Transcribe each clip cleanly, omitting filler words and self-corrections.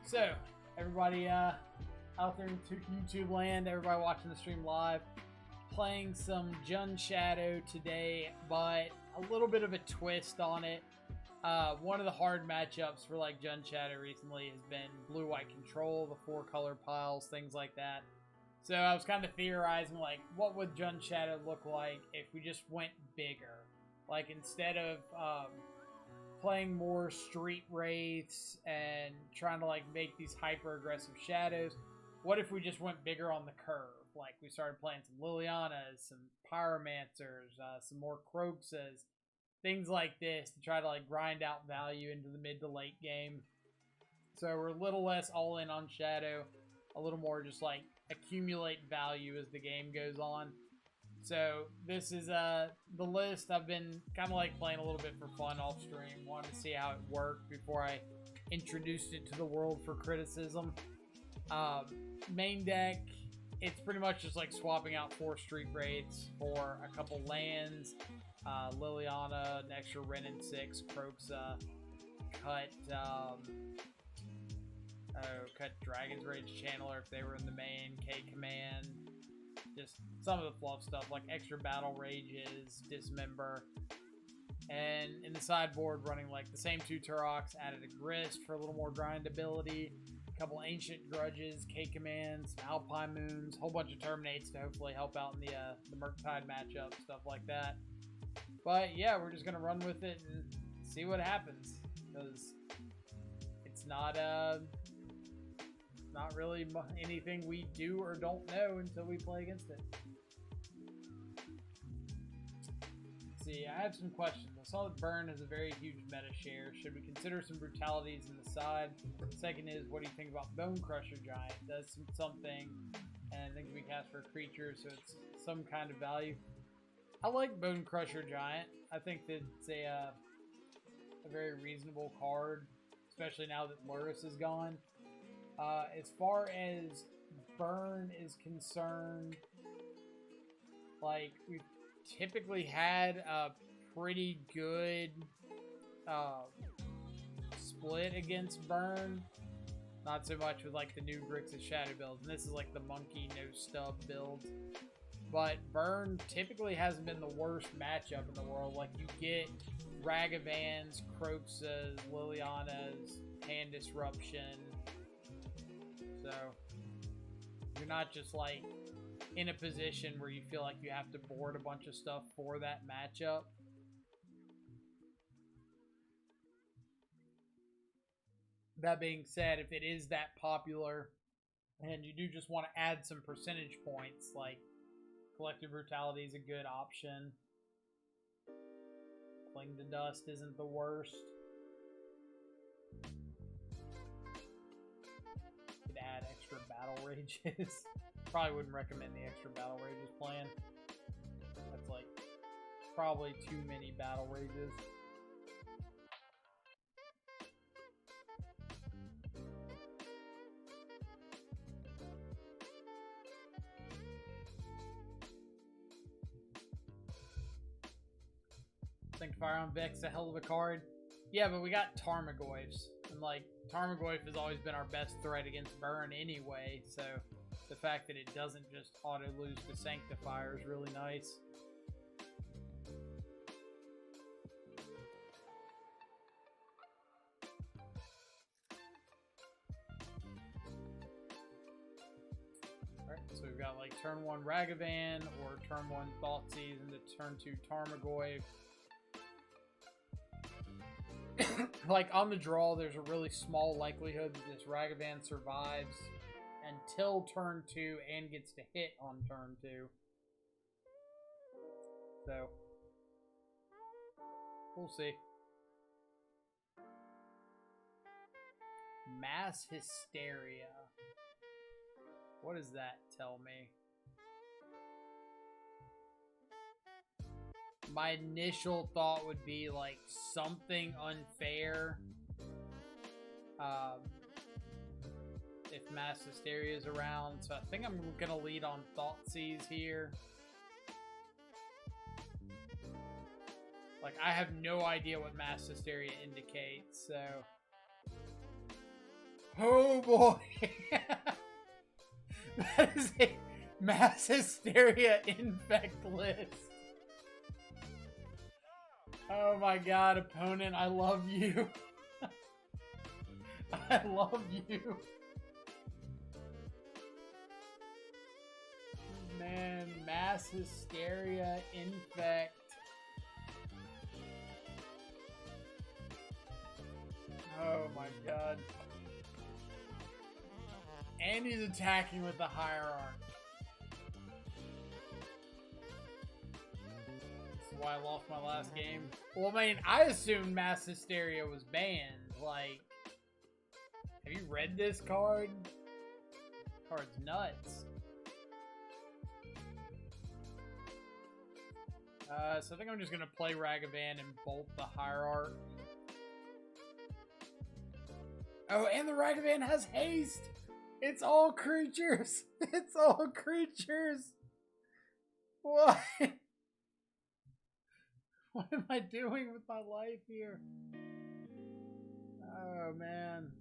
So, everybody out there in YouTube land, everybody watching the stream live, playing some Jun Shadow today, but a little bit of a twist on it. One of the hard matchups for like Jun Shadow recently has been blue-white control, the 4-color piles, things like that. So I was kind of theorizing, like, what would Jun Shadow look like if we just went bigger? Like, instead of playing more street wraiths and trying to like make these hyper aggressive shadows, what if we just went bigger on the curve? Like we started playing some Lilianas, some Pyromancers, some more Croxas, things like this to try to like grind out value into the mid to late game. So we're a little less all in on Shadow, a little more just like accumulate value as the game goes on. So this is the list. I've been kind of like playing a little bit for fun off stream. Wanted to see how it worked before I introduced it to the world for criticism. Main deck, it's pretty much just like swapping out 4 street wraiths for a couple lands. Liliana, an extra Ren and 6, Croxa, cut Dragon's Rage Channeler if they were in the main, K Command. Just some of the fluff stuff like extra battle rages, dismember, and in the sideboard running like the same 2 Turoks, added a Grist for a little more grindability, a couple ancient grudges, K commands, Alpine Moons, a whole bunch of terminates to hopefully help out in the Murktide matchup, stuff like that. But yeah, we're just gonna run with it and see what happens because it's not really anything we do or don't know until we play against it. Let's see, I have some questions. I saw that Burn has a very huge meta share. Should we consider some brutalities in the side? Second is, what do you think about Bone Crusher Giant? Does something, and I think we cast for a creature, so it's some kind of value. I like Bone Crusher Giant. I think that it's a very reasonable card, especially now that Lurrus is gone. As far as Burn is concerned, like, we've typically had a pretty good split against Burn. Not so much with, like, the new Grixis Shadow builds. And this is, like, the monkey no-stub build. But Burn typically hasn't been the worst matchup in the world. Like, you get Ragavans, Croxas, Lilianas, Hand Disruption. So, you're not just, like, in a position where you feel like you have to board a bunch of stuff for that matchup. That being said, if it is that popular and you do just want to add some percentage points, like Collective Brutality is a good option. Cling to Dust isn't the worst. Add extra battle rages. Probably wouldn't recommend the extra battle rages plan. That's like probably too many battle rages. I think Fire on Vex is a hell of a card. Yeah, but we got Tarmogoyfs. And, like, Tarmogoyf has always been our best threat against Burn anyway, so the fact that it doesn't just auto-lose to Sanctifier is really nice. Alright, so we've got, like, turn 1 Ragavan, or turn 1 Thoughtseize into turn 2 Tarmogoyf. Like, on the draw, there's a really small likelihood that this Ragavan survives until turn 2 and gets to hit on turn 2. So, we'll see. Mass Hysteria. What does that tell me? My initial thought would be like something unfair. If Mass Hysteria is around, so I think I'm gonna lead on Thoughtseize here. Like, I have no idea what Mass Hysteria indicates, so Oh boy. That is a mass hysteria infect list. Oh my god, opponent, I love you. I love you. Man, mass hysteria infect. Oh my god. And he's attacking with the hierarch. That's why I lost my last game. Well, I mean, I assumed mass hysteria was banned. Like, have you read this card? Card's nuts. So I think I'm just gonna play Ragavan and bolt the hierarch. Oh, and the Ragavan has haste! It's all creatures! It's all creatures! What? What am I doing with my life here? Oh, man.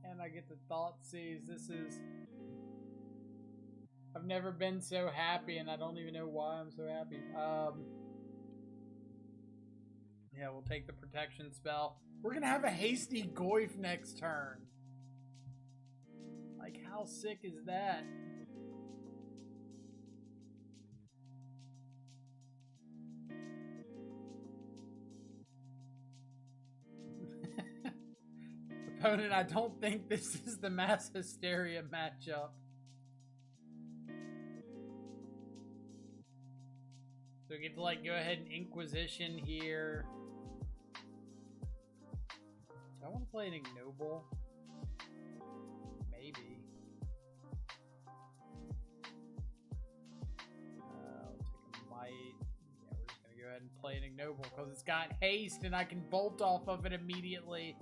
And I get the Thoughtseize. This is... I've never been so happy, and I don't even know why I'm so happy. Yeah, we'll take the protection spell. We're gonna have a hasty Goyf next turn. Like, how sick is that? Opponent, I don't think this is the mass hysteria matchup. So we get to, like, go ahead and Inquisition here. Do I want to play an Ignoble? Maybe. I'll take a Might. Yeah, we're just going to go ahead and play an Ignoble because it's got haste and I can bolt off of it immediately.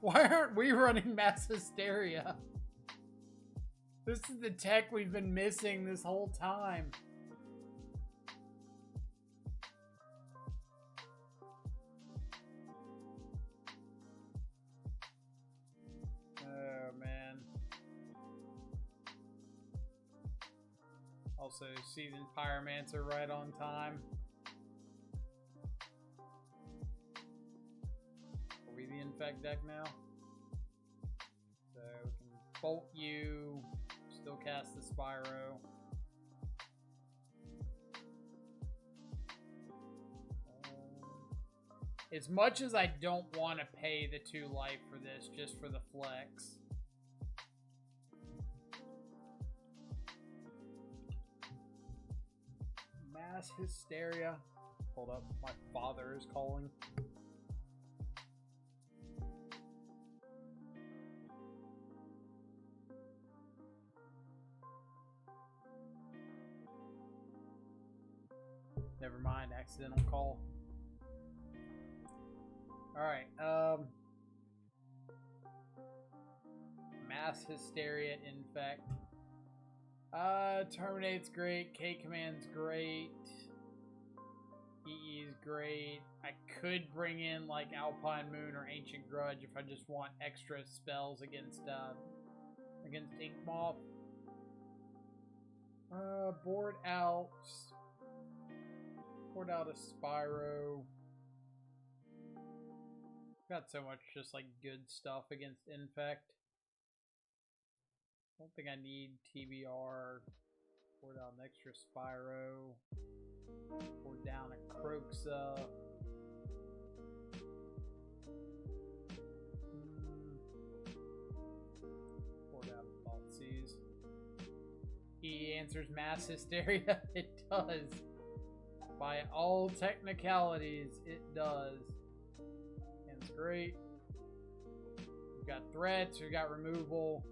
Why aren't we running mass hysteria? This is the tech we've been missing this whole time. Oh man. Also, Seasoned Pyromancer right on time. Are we the Infect deck now? So we can bolt you, still cast the Spyro. As much as I don't want to pay the 2 life for this, just for the flex. Mass hysteria. Hold up, my father is calling. Never mind, accidental call. Alright, mass hysteria infect. Terminate's great, K-Command's great, EE is great. I could bring in like Alpine Moon or Ancient Grudge if I just want extra spells against Ink Moth. Board out a Spyro. Got so much just like good stuff against Infect. Don't think I need TBR. Pour down an extra Spyro. Pour down a Croxa. Pour down a Thoughtseize. He answers mass hysteria. It does. By all technicalities, it does. And it's great. We've got threats, we've got removal.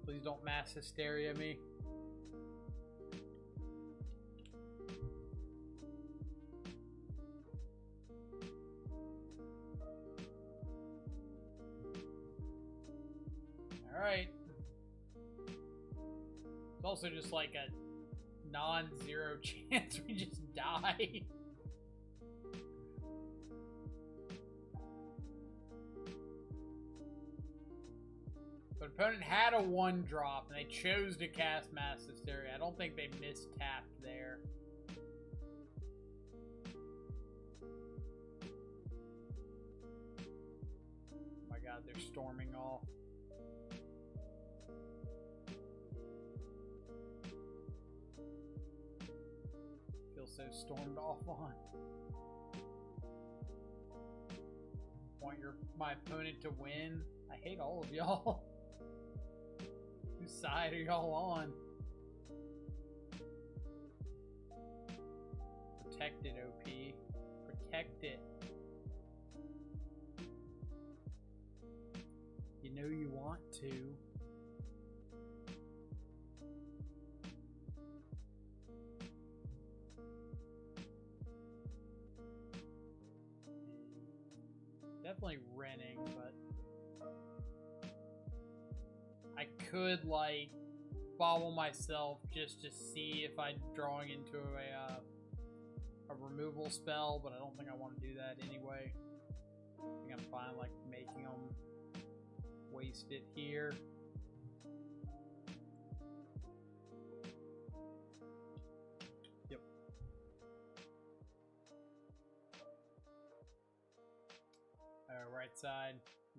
Please don't mass hysteria me. Alright. It's also just like a non-zero chance we just die. But opponent had a 1-drop, and they chose to cast Mass Hysteria. I don't think they mistapped there. Oh my god, they're storming off. Feel so stormed off on. Want my opponent to win? I hate all of y'all. Whose side are y'all on? Protect it, OP. Protect it. You know you want to. Definitely renting, but I could like bobble myself just to see if I'm drawing into a removal spell, but I don't think I want to do that anyway. I think I'm fine like making them waste it here. Yep. Right side,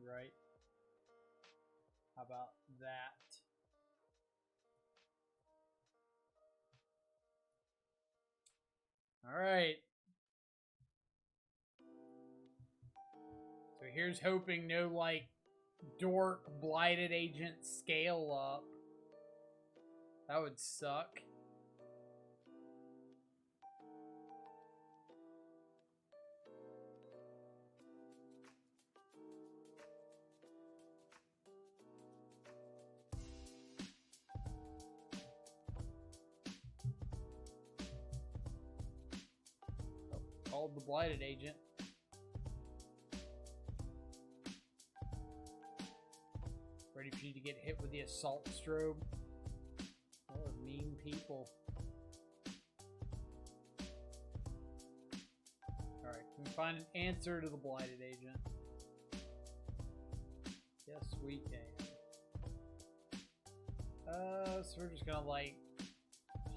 right. How about that? All right. So here's hoping no like dork blighted agent scale up. That would suck. Called the blighted agent. Ready for you to get hit with the assault strobe. Oh, mean people. Alright, can we find an answer to the blighted agent? Yes, we can. So we're just gonna like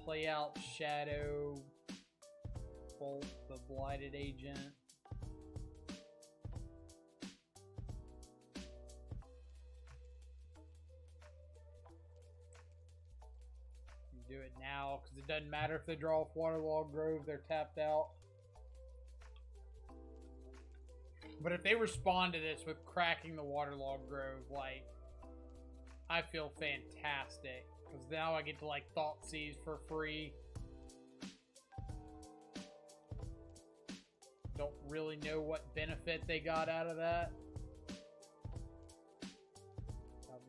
play out Shadow Bolt the blighted agent. Do it now because it doesn't matter if they draw off Waterlogged Grove, they're tapped out. But if they respond to this with cracking the Waterlogged Grove, like, I feel fantastic because now I get to like Thoughtseize for free. Don't really know what benefit they got out of that.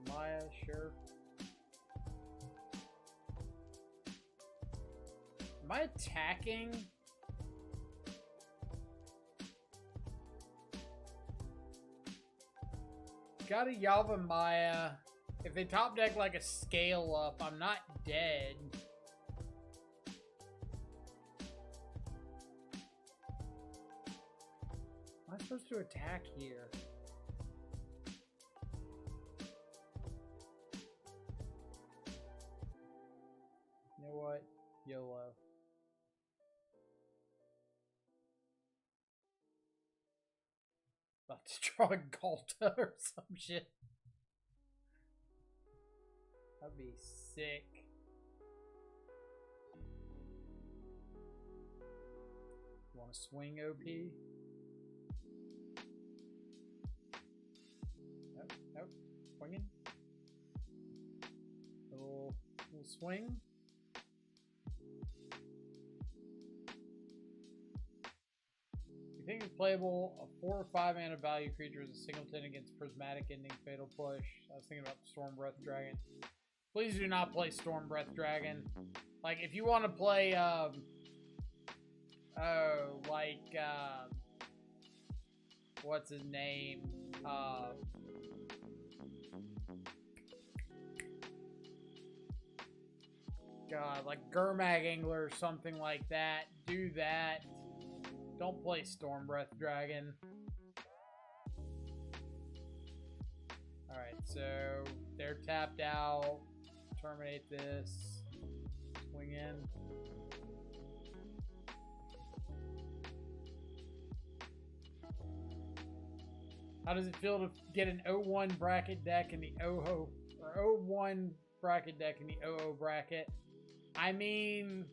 Maya, sure. Am I attacking? Got a Yalva Maya. If they top deck like a scale up, I'm not dead. Am I supposed to attack here? You know what? YOLO. About to draw a Galta or some shit. That'd be sick. Want to swing OP? Nope, nope. Swinging. Little swing. You think it's playable? A 4 or 5 mana value creature is a singleton against Prismatic Ending, Fatal Push. I was thinking about Storm Breath Dragon. Please do not play Storm Breath Dragon. Like, if you want to play, what's his name? God, like Gurmag Angler or something like that. Do that. Don't play Storm Breath Dragon. Alright, so they're tapped out. Terminate this. Swing in. How does it feel to get an 0-1 bracket deck in the 0-0 or 0-1 bracket deck in the 0-0 bracket? I mean,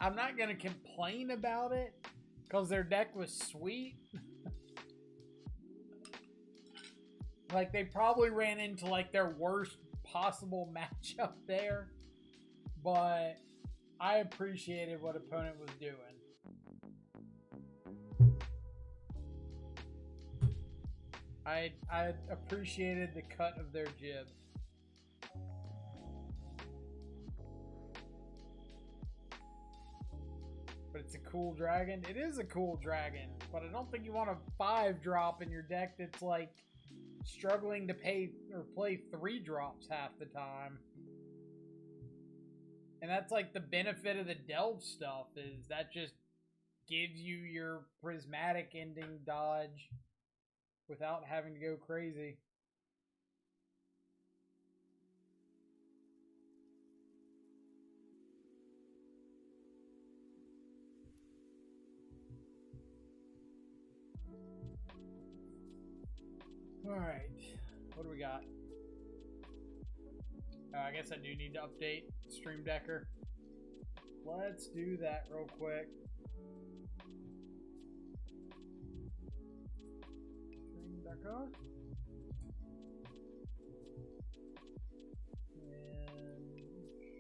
I'm not gonna complain about it because their deck was sweet. Like, they probably ran into like their worst possible matchup there, but I appreciated what opponent was doing. I appreciated the cut of their jib. But it's a cool dragon. It is a cool dragon, but I don't think you want a 5-drop in your deck that's like struggling to pay or play 3 drops half the time. And that's like the benefit of the delve stuff, is that just gives you your prismatic ending dodge without having to go crazy. Alright, what do we got? I guess I do need to update Stream Decker. Let's do that real quick. Stream Decker. And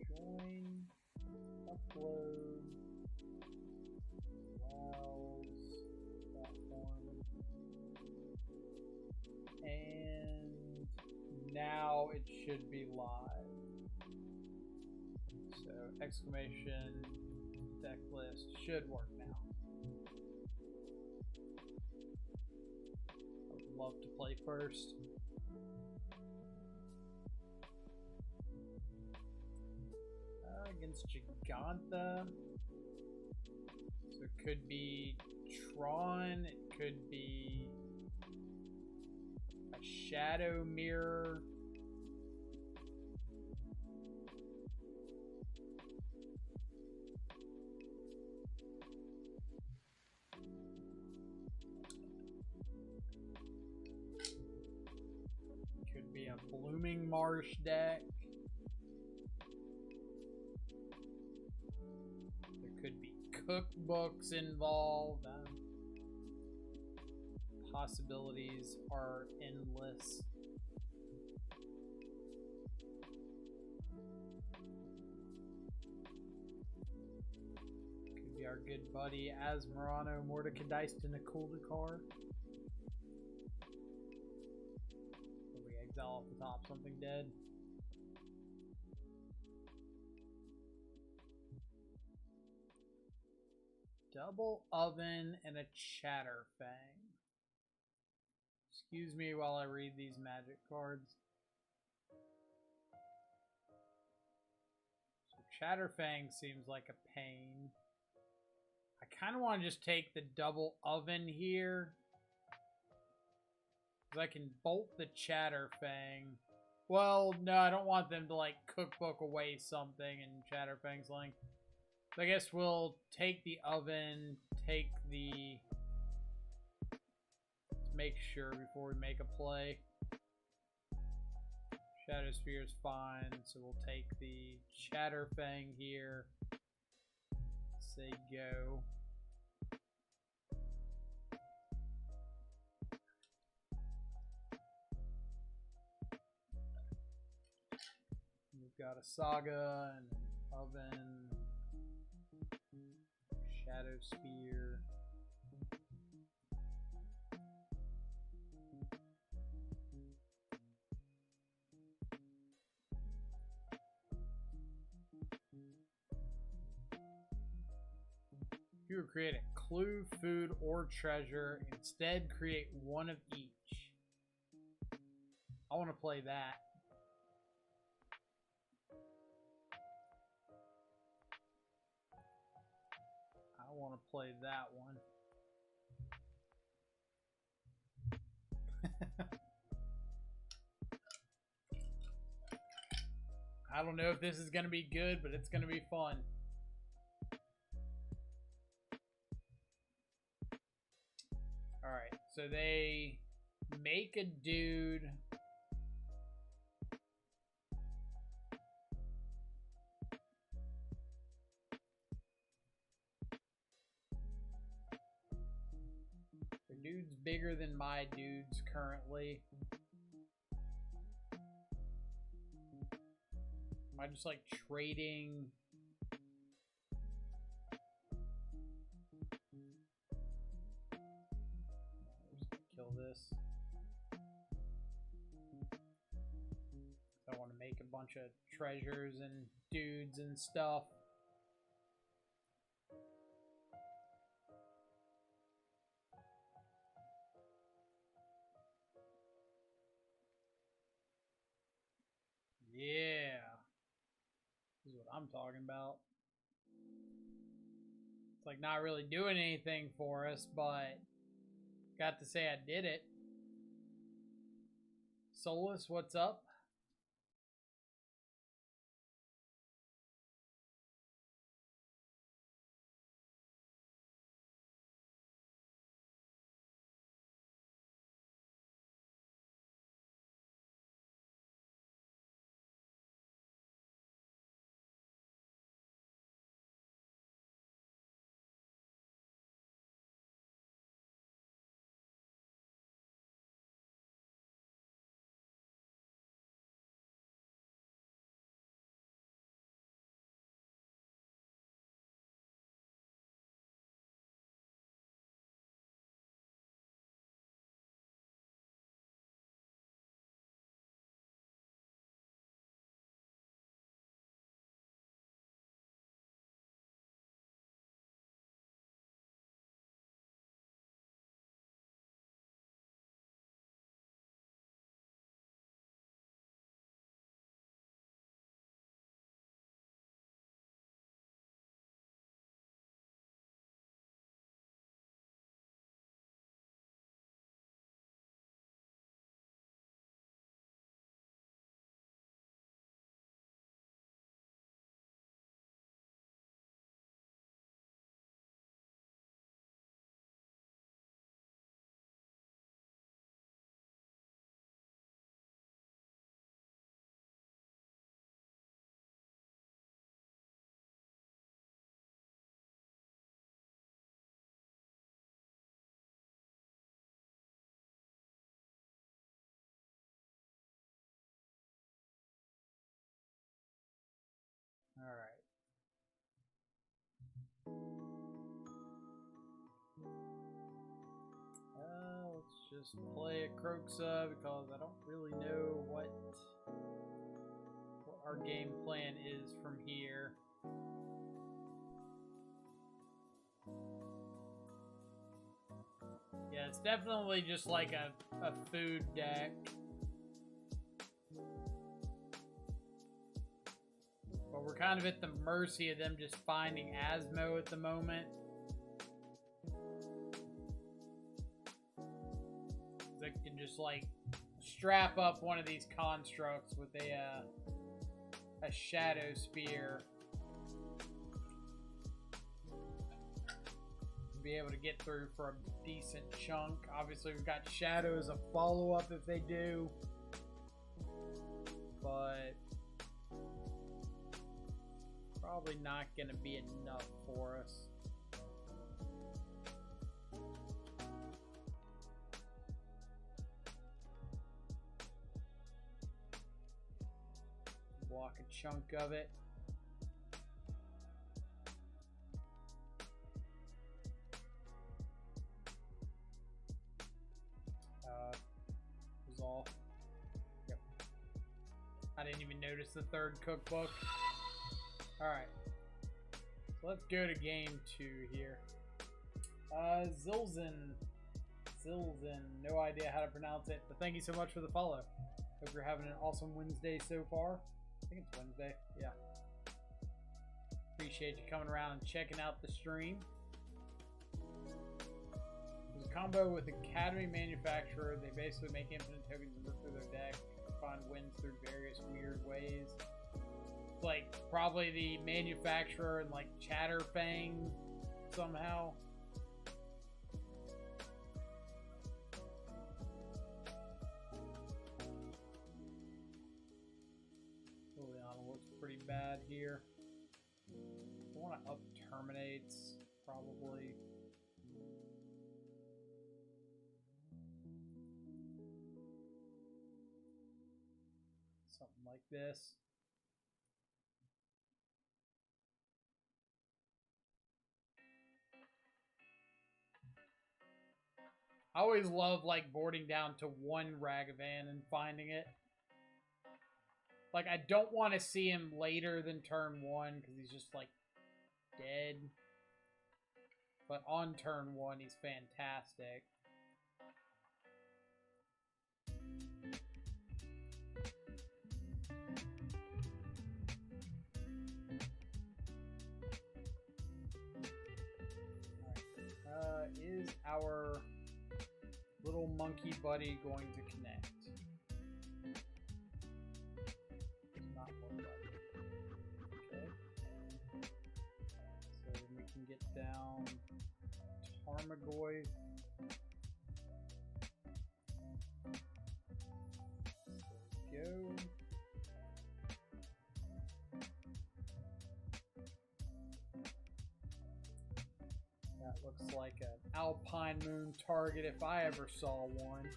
join, upload, browse, platform. And now it should be live. So exclamation deck list should work now. I would love to play first. Against Giganta. So it could be Tron, it could be a Shadow Mirror. Could be a Blooming Marsh deck. Could be cookbooks involved. Possibilities are endless. Could be our good buddy Asmarano Mordekaiser Nakuldakar. We exile off the top something dead. Double Oven and a Chatterfang. Excuse me while I read these magic cards. So Chatterfang seems like a pain. I kind of want to just take the Double Oven here, because I can bolt the Chatterfang. Well, no, I don't want them to like cookbook away something and Chatterfang's link. I guess we'll take the oven, take the... Let's make sure before we make a play. Shadow Sphere is fine, so we'll take the Chatterfang here. Say go. We've got a Saga and an Oven. Shadow Spear. You would create a clue, food, or treasure. Instead, create one of each. I want to play that. want to play that one. I don't know if this is going to be good, but it's going to be fun. Alright, so they make a dude. The dude's bigger than my dudes currently. Am I just like trading? Just kill this. I want to make a bunch of treasures and dudes and stuff. Yeah. This is what I'm talking about. It's like not really doing anything for us, but got to say I did it. Solus, what's up? All right. Let's just play a Croxa because I don't really know what our game plan is from here. Yeah, it's definitely just like a food deck. But we're kind of at the mercy of them just finding Asmo at the moment. They can just like strap up one of these constructs with a shadow spear. Be able to get through for a decent chunk. Obviously, we've got Shadow as a follow-up if they do. But probably not going to be enough for us. Block a chunk of it. Off. Yep. I didn't even notice the third cookbook. Alright. So let's go to game 2 here. Zilzin. No idea how to pronounce it, but thank you so much for the follow. Hope you're having an awesome Wednesday so far. I think it's Wednesday. Yeah. Appreciate you coming around and checking out the stream. combo with Academy Manufacturer. They basically make infinite tokens and work through their deck. Find wins through various weird ways. It's like probably the Manufacturer and like Chatterfang somehow. Yorion looks pretty bad here. I want to up Terminates, probably. Something like this. I always love like boarding down to one Ragavan and finding it. Like, I don't want to see him later than turn 1 because he's just like dead. But on turn 1, he's fantastic. Alright. Is our little monkey buddy going to connect? Does not look like it. Okay. So then we can get down Tarmogoyf. There we go. That looks like an Alpine Moon target if I ever saw one.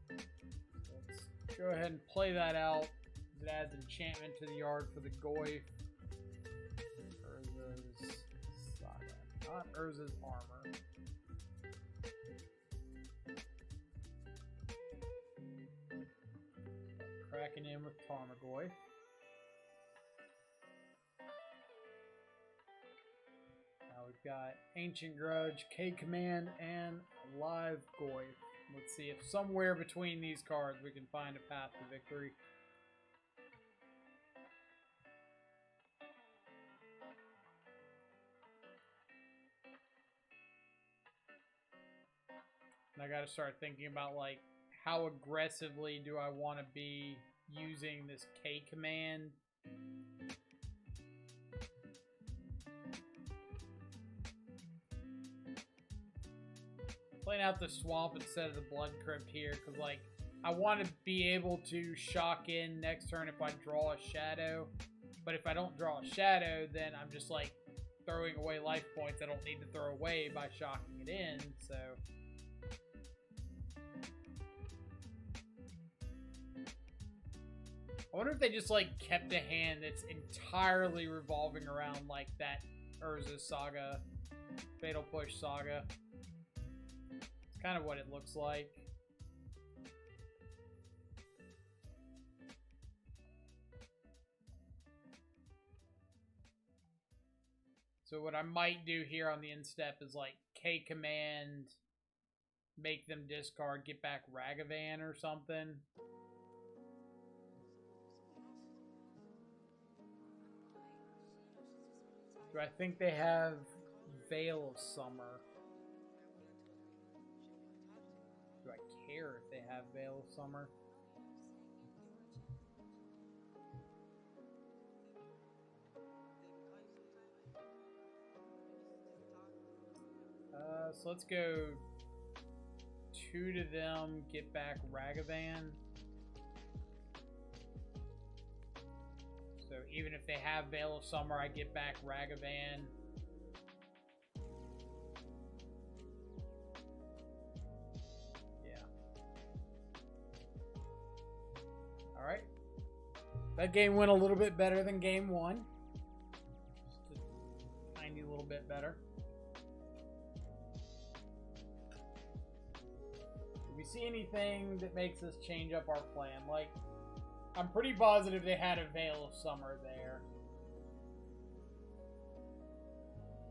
Let's go ahead and play that out. It adds enchantment to the yard for the Goyf. Urza's Saga. Not Urza's Armor. Cracking in with Tarmogoyf. We've got Ancient Grudge, K-Command, and Live Goyf. Let's see if somewhere between these cards we can find a path to victory. And I gotta start thinking about, like, how aggressively do I want to be using this K-Command? Playing out the Swamp instead of the Blood Crypt here, because, like, I want to be able to shock in next turn if I draw a Shadow. But if I don't draw a Shadow, then I'm just, like, throwing away life points I don't need to throw away by shocking it in, so... I wonder if they just, like, kept a hand that's entirely revolving around, like, that Urza Saga, Fatal Push Saga. It's kind of what it looks like. So what I might do here on the instep is, like, K-Command, make them discard, get back Ragavan or something. Do I think they have Veil of Summer? Do I care if they have Veil of Summer? So let's go 2 to them, get back Ragavan. So even if they have Veil of Summer, I get back Ragavan. Yeah. Alright. That game went a little bit better than game 1. Just a tiny little bit better. Do we see anything that makes us change up our plan? Like, I'm pretty positive they had a Veil of Summer there.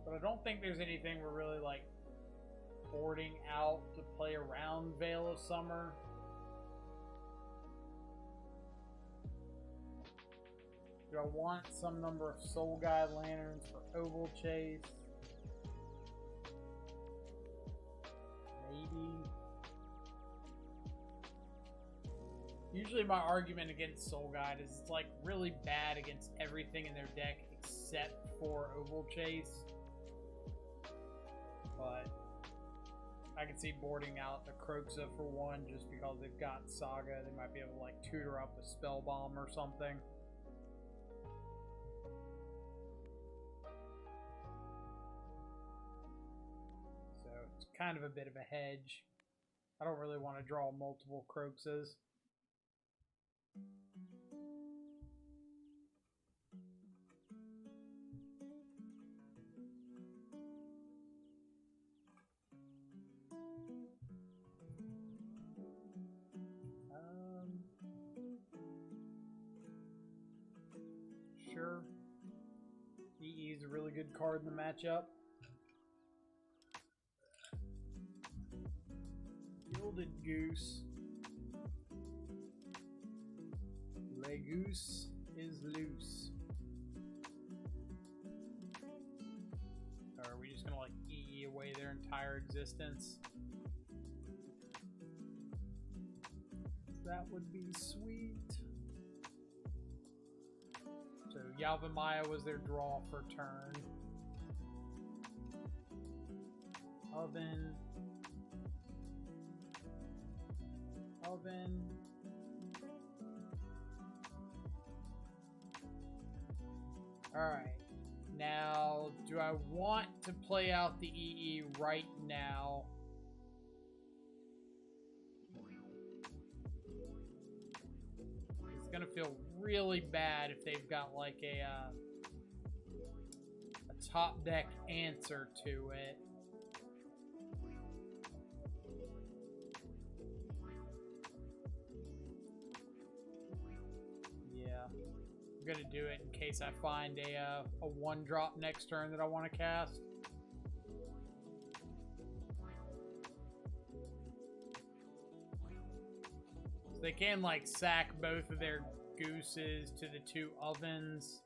But I don't think there's anything we're really, like, boarding out to play around Veil of Summer. Do I want some number of Soul Guide Lanterns for Oval Chase? Usually my argument against Soul Guide is it's like really bad against everything in their deck except for Oval Chase. But I can see boarding out the Kroxa for one just because they've got Saga. They might be able to like tutor up a Spell Bomb or something. So it's kind of a bit of a hedge. I don't really want to draw multiple Kroxas. Sure. EE is a really good card in the matchup. Gilded Goose. Le Goose is loose. Or are we just gonna like EE away their entire existence? That would be sweet. So Yavimaya was their draw for turn. Oven. Alright. Now, do I want to play out the EE right now? It's gonna feel really bad if they've got like a top deck answer to it. Yeah, I'm gonna do it in case I find a 1-drop next turn that I want to cast. They can like sack both of their gooses to the 2 ovens.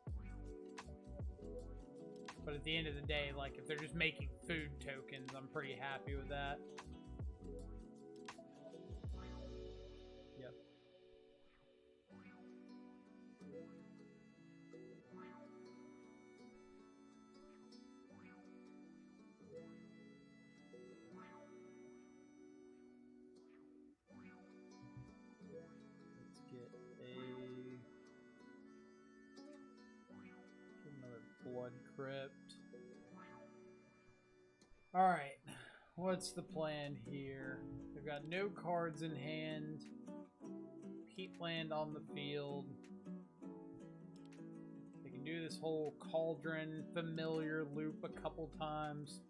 But at the end of the day, like if they're just making food tokens, I'm pretty happy with that. Yep. Blood Crypt. Alright, what's the plan here? They've got no cards in hand. Peatland on the field. They can do this whole Cauldron familiar loop a couple times.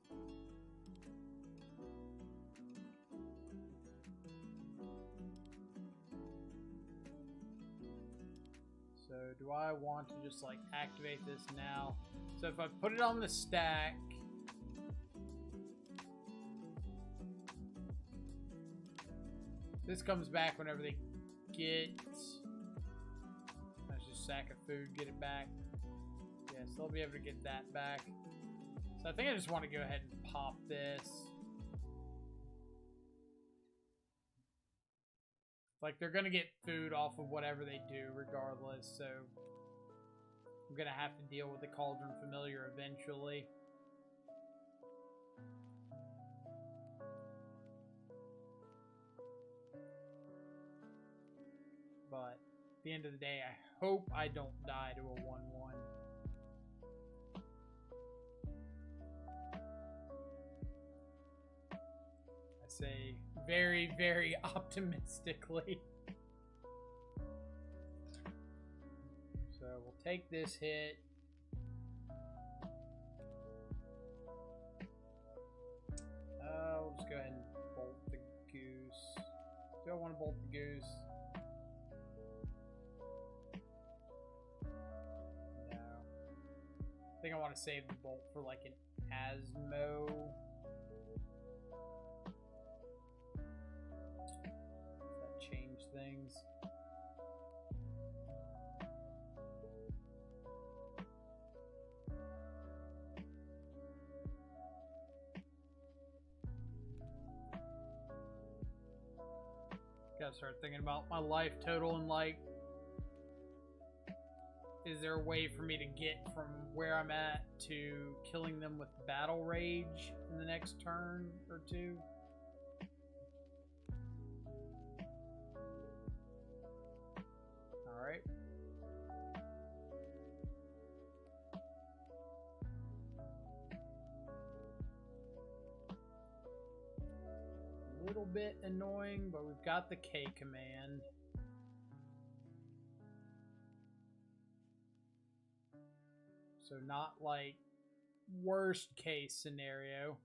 So do I want to just like activate this now? So if I put it on the stack, this comes back whenever they get. That's just sack of food, get it back. Yes, they'll be able to get that back. So I think I just want to go ahead and pop this. Like, they're going to get food off of whatever they do regardless, so I'm going to have to deal with the Cauldron Familiar eventually. But at the end of the day, I hope I don't die to a 1-1. I say very, very optimistically. So we'll take this hit. We'll just go ahead and bolt the goose. Do I want to bolt the goose? No. I think I want to save the bolt for like an Asmo. Does that change things? gotta start thinking about my life total and like, is there a way for me to get from where I'm at to killing them with battle rage in the next turn or two? Alright. A little bit annoying, but we've got the K command. So not like worst case scenario.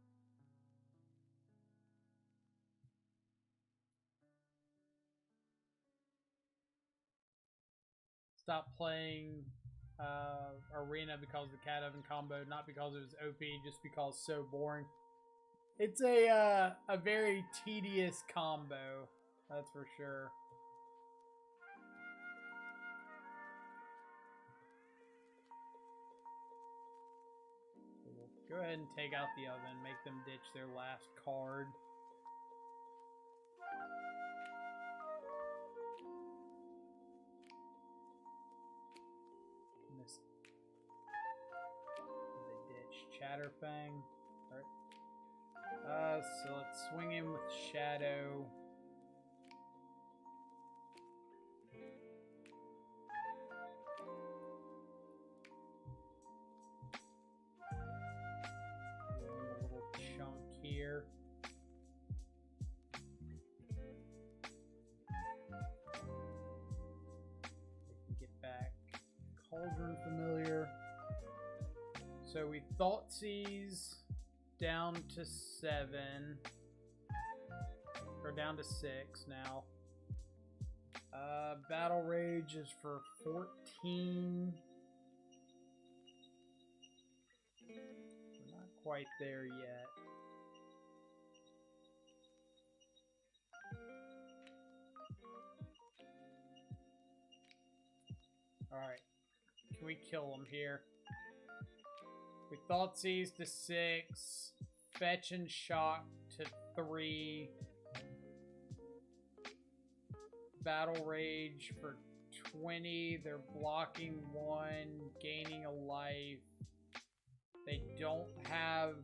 Stop playing Arena because of the cat oven combo, not because it was OP, just because it's so boring. It's a very tedious combo, that's for sure. Go ahead and take out the oven, make them ditch their last card. Miss. They ditch Chatterfang. Alright. So let's swing in with Shadow. Here. They can get back Cauldron Familiar. So we Thoughtseize down to 7. Or down to 6 now. Battle Rage is for 14. We're not quite there yet. Alright. Can we kill him here? We Thoughtseize to 6. Fetch and Shock to 3. Battle Rage for 20. They're blocking 1. Gaining a life. They don't have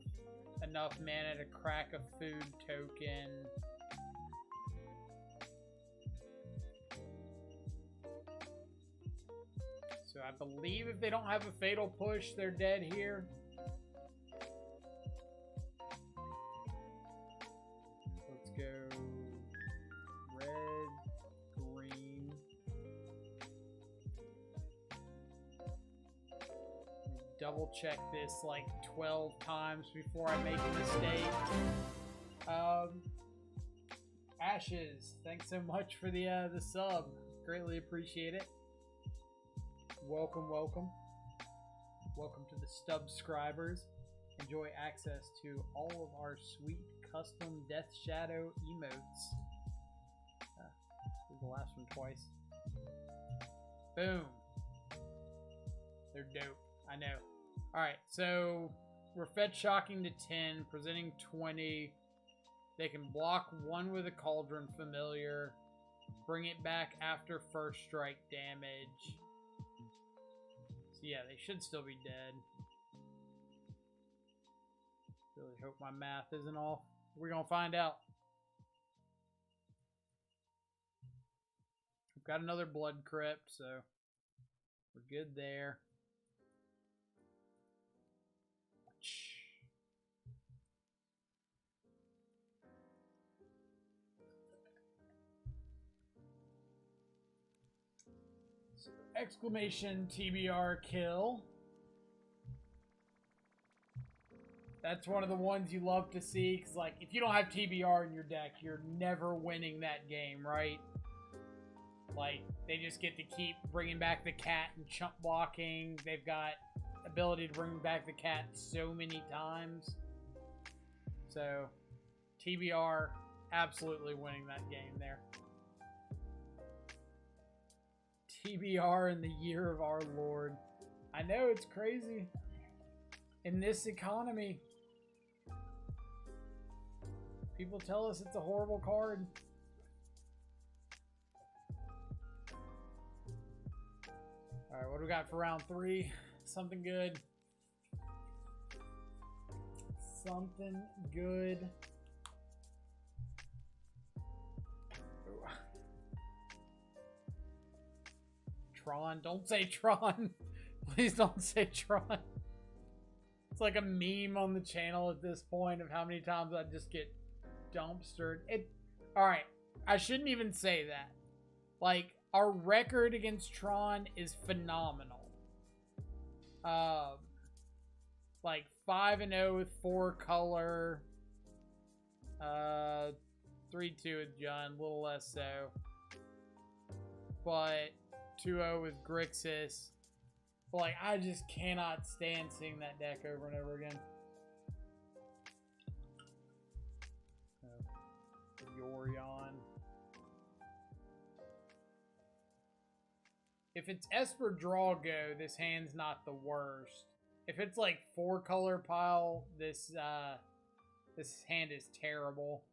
enough mana to crack a food token. So I believe if they don't have a Fatal Push, they're dead here. Let's go red, green. Double check this like 12 times before I make a mistake. Ashes, thanks so much for the sub. Greatly appreciate it. Welcome, welcome. Welcome to the Stubscribers. Enjoy access to all of our sweet custom Death Shadow emotes. The last one twice. Boom. They're dope. I know. Alright, so we're fetch shocking to 10, presenting 20. They can block 1 with a Cauldron Familiar. Bring it back after first strike damage. So yeah, they should still be dead. Really hope my math isn't off. We're gonna find out. We've got another Blood Crypt, so we're good there. So, exclamation TBR kill. That's one of the ones you love to see, because like, if you don't have TBR in your deck, you're never winning that game, right? Like, they just get to keep bringing back the cat and chump blocking. They've got ability to bring back the cat so many times. So, TBR, absolutely winning that game there. TBR in the year of our Lord. I know, it's crazy. In this economy, people tell us it's a horrible card. Alright, what do we got for round 3? Something good. Something good. Ooh. Tron. Don't say Tron. Please don't say Tron. It's like a meme on the channel at this point of how many times I just get dumpstered. Alright, I shouldn't even say that. Like, our record against Tron is phenomenal. Like 5-0 with 4 color. 3-2 with Jund, a little less so. But 2-0 with Grixis. But like, I just cannot stand seeing that deck over and over again. Yorion. If it's Esper Draw Go, this hand's not the worst. If it's like 4 color pile, this hand is terrible.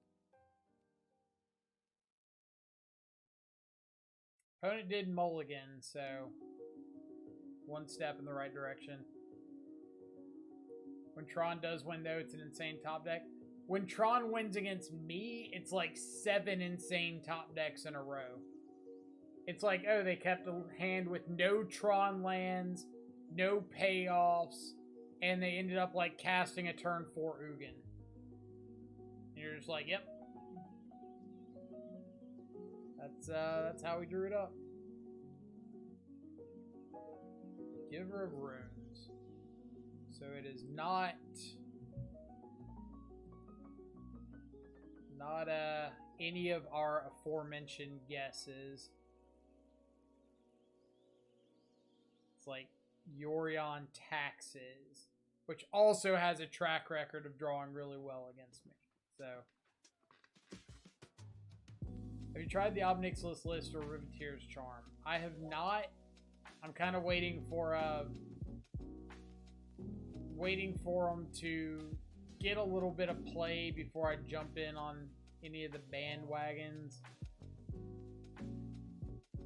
Opponent did mulligan, so one step in the right direction. When Tron does win, though, it's an insane top deck. When Tron wins against me, it's like 7 insane top decks in a row. It's like, oh, they kept a hand with no Tron lands, no payoffs, and they ended up like casting a turn 4 Ugin. And you're just like, yep. That's how we drew it up. Giver of Runes. So it is not any of our aforementioned guesses. It's like Yorion Taxes, which also has a track record of drawing really well against me. So, have you tried the Obnixilus list or Riveteer's Charm? I have not. I'm kind of waiting for them to get a little bit of play before I jump in on any of the bandwagons.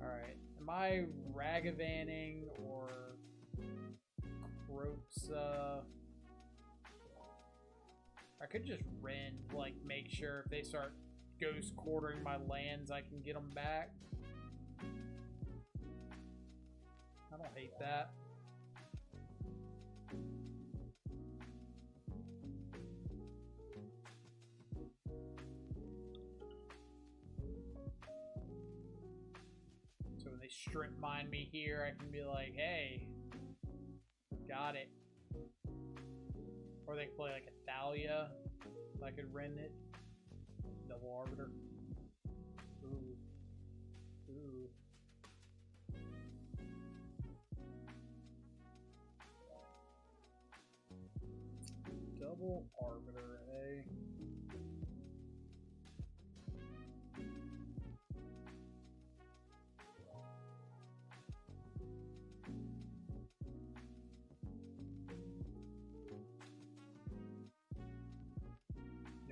Alright. Am I Ragavanning or Croxa? I could just rend, like, make sure if they start ghost quartering my lands, I can get them back. I don't hate that. So when they strip mine me here, I can be like, hey, got it. Or they can play like a Thalia. If I could rend it. Double Arbiter. Ooh. Ooh. Double Arbiter, eh?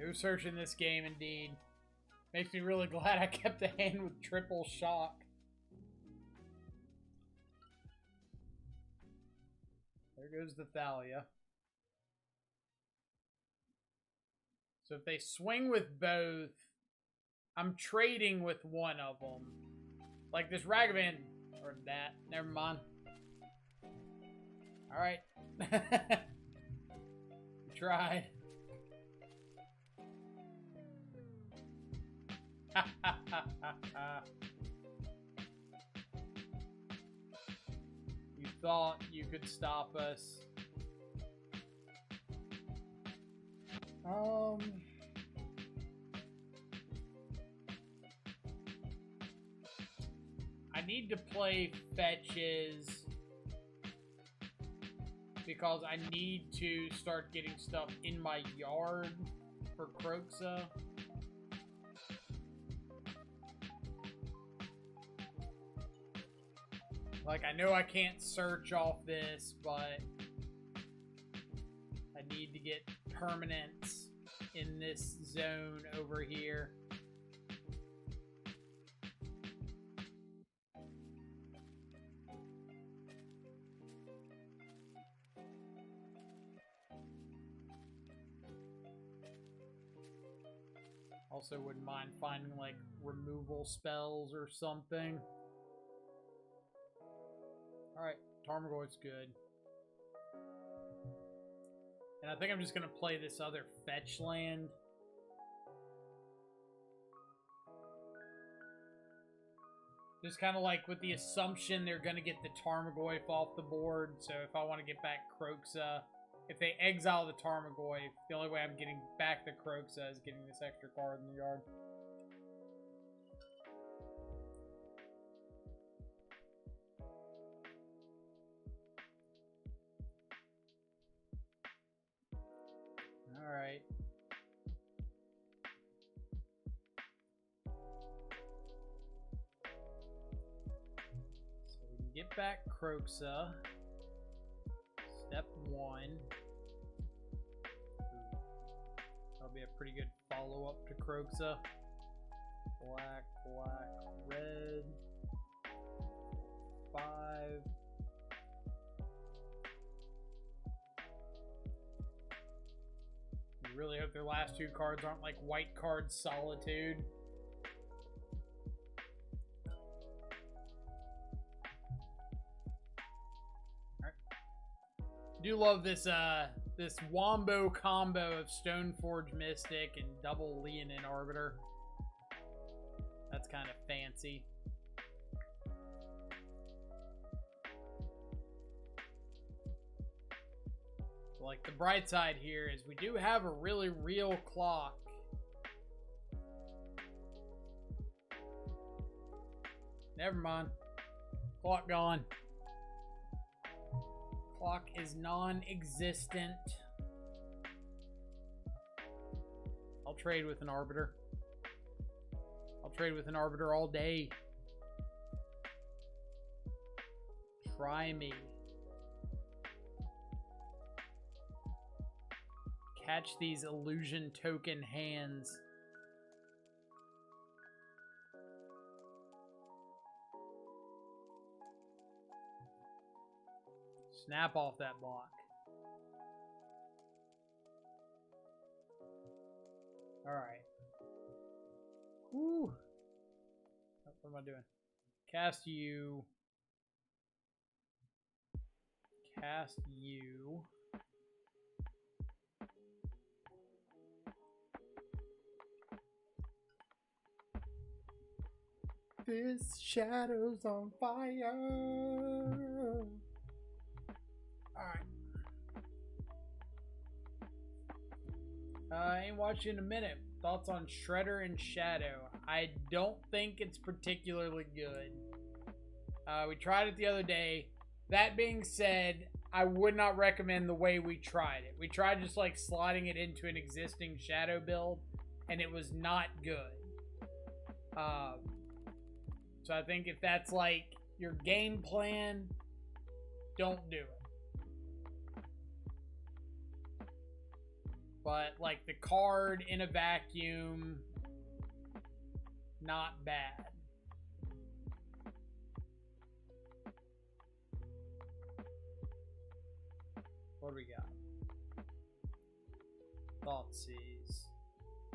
No search in this game, indeed. Makes me really glad I kept the hand with triple shock. There goes the Thalia. So if they swing with both, I'm trading with one of them. Like this Ragavan, or that. Never mind. Alright. We tried. You thought you could stop us. I need to play fetches because I need to start getting stuff in my yard for Croxa. Like, I know I can't search off this, but I need to get permanents in this zone over here. Also wouldn't mind finding, like, removal spells or something. Alright, Tarmogoyf's good. And I think I'm just gonna play this other fetch land. Just kind of like with the assumption they're gonna get the Tarmogoyf off the board, so if I want to get back Kroxa, if they exile the Tarmogoyf, the only way I'm getting back the Kroxa is getting this extra card in the yard. Alright. So we can get back Kroxa. Step 1. That'll be a pretty good follow-up to Kroxa. Black, black, red. 5. I really hope their last 2 cards aren't like white card Solitude. I do love this this wombo combo of Stoneforge Mystic and double Leonin Arbiter. That's kind of fancy. Like, the bright side here is we do have a really real clock. Never mind. Clock gone. Clock is non-existent. I'll trade with an Arbiter. I'll trade with an Arbiter all day. Try me. Catch these illusion token hands. Snap off that block. Alright. Whew. What am I doing? Cast you. Cast you. This shadow's on fire. Alright. I ain't watched you in a minute. Thoughts on Shredder and Shadow? I don't think it's particularly good. We tried it the other day. That being said, I would not recommend the way we tried it. We tried just like slotting it into an existing Shadow build, and it was not good. So I think if that's like your game plan, don't do it. But like the card in a vacuum, not bad. What do we got? Thoughtseize.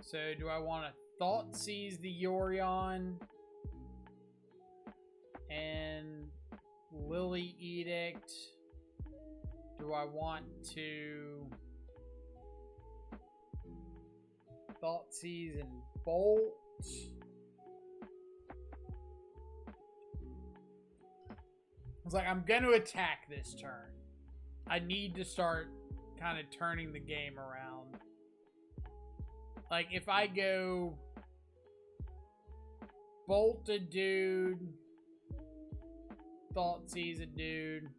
So do I want to Thoughtseize the Yorion and Lily Edict? Do I want to Thoughtseize and Bolt? I was like, I'm going to attack this turn. I need to start kind of turning the game around. Like, if I go Bolt a dude, Thoughtseize a dude,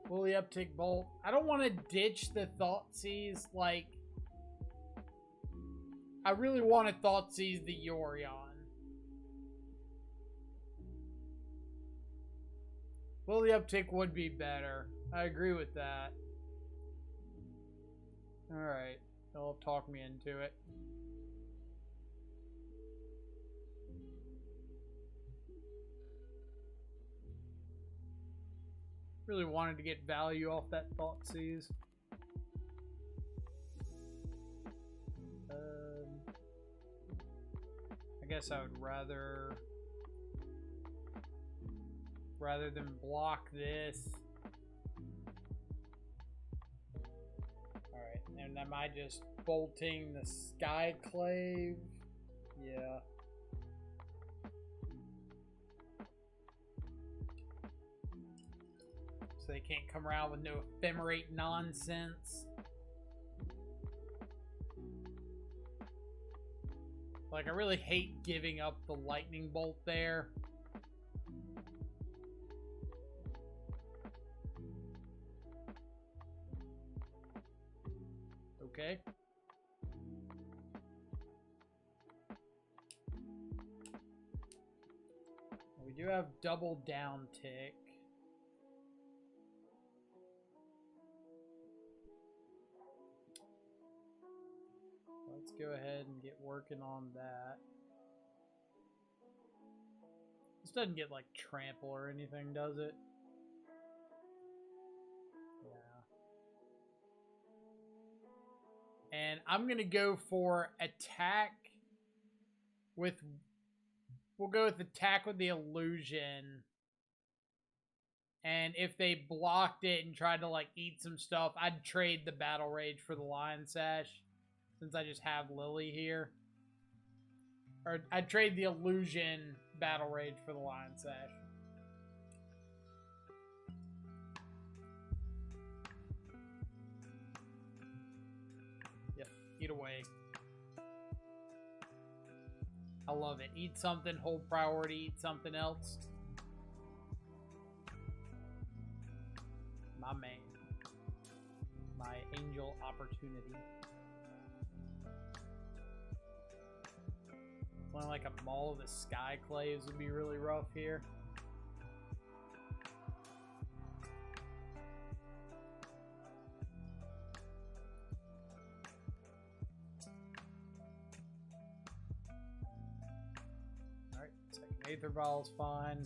Fully Uptick Bolt. I don't want to ditch the Thoughtseize. Like, I really want to Thoughtseize the Yorion. Fully Uptick would be better. I agree with that. Alright. They'll talk me into it. Really wanted to get value off that Thoughtseize. I guess I would rather than block this. Alright, and am I just bolting the Skyclave? Yeah. So they can't come around with no ephemerate nonsense. Like, I really hate giving up the lightning bolt there. Okay. We do have double down tick. Let's go ahead and get working on that. This doesn't get like trample or anything, does it? Yeah. And I'm gonna go for attack with. We'll go with attack with the illusion. And if they blocked it and tried to like eat some stuff, I'd trade the battle rage for the lion sash. Since I just have Lily here. Or I'd trade the illusion battle rage for the lion sash. Yep, eat away. I love it. Eat something, hold priority, eat something else. My man. My angel opportunity. Playing like a Maul of the Skyclaves would be really rough here. Alright, second Aether Vial is fine.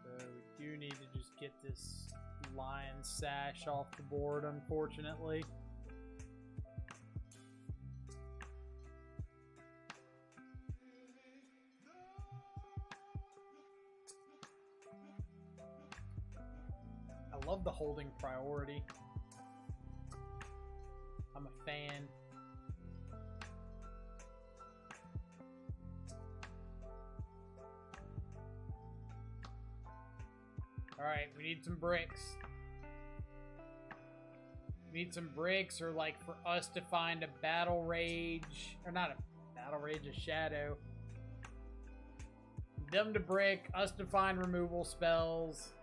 So we do need to just get this lion sash off the board, unfortunately. I love the holding priority. I'm a fan. Alright, we need some bricks. We need some bricks, or like for us to find a battle rage, or not a battle rage, a shadow. Them to brick, us to find removal spells.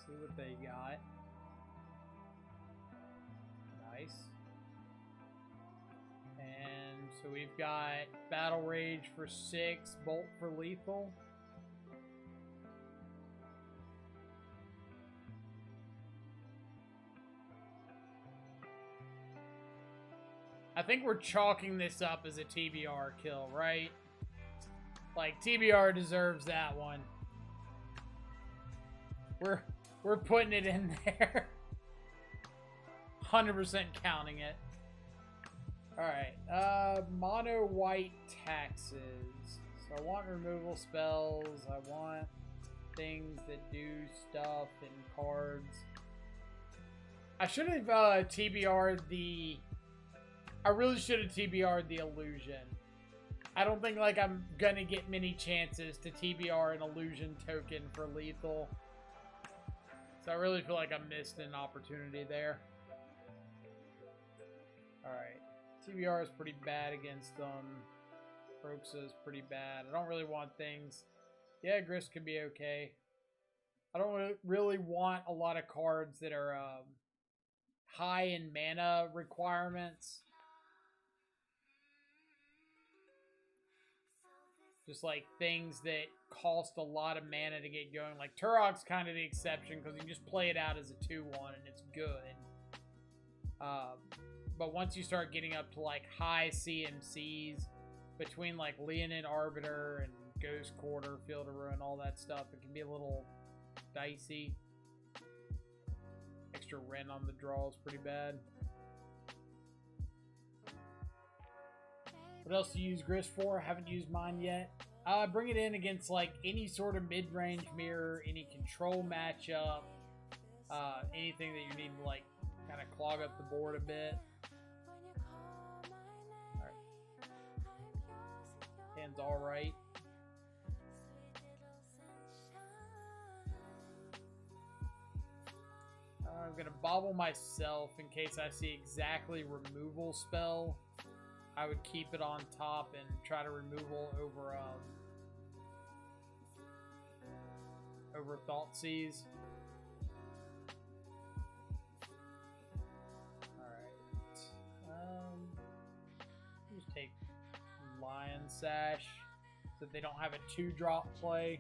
See what they got. Nice. And so we've got Battle Rage for 6, Bolt for lethal. I think we're chalking this up as a TBR kill, right? Like, TBR deserves that one. We're putting it in there. 100% counting it. Alright, mono white taxes. So I want removal spells. I want things that do stuff in cards. I should have TBR'd the... I really should have TBR'd the illusion. I don't think like I'm gonna get many chances to TBR an illusion token for lethal. So I really feel like I missed an opportunity there. Alright. TBR is pretty bad against them. Proxa is pretty bad. I don't really want things. Yeah, Grist could be okay. I don't really want a lot of cards that are high in mana requirements. Just like things that cost a lot of mana to get going. Like Turok's kind of the exception because you can just play it out as a 2-1 and it's good. But once you start getting up to like high CMCs between like Leonid Arbiter and Ghost Quarter, Field of Ruin, all that stuff, it can be a little dicey. Extra rent on the draw is pretty bad. What else do you use Grist for? Haven't used mine yet. Bring it in against like any sort of mid-range mirror, any control matchup, anything that you need to like kind of clog up the board a bit. All right. Hand's all right. I'm gonna bobble myself in case I see exactly removal spell. I would keep it on top and try to removal over over Thoughtseize. Alright. Just take Lion Sash so that they don't have a 2-drop play.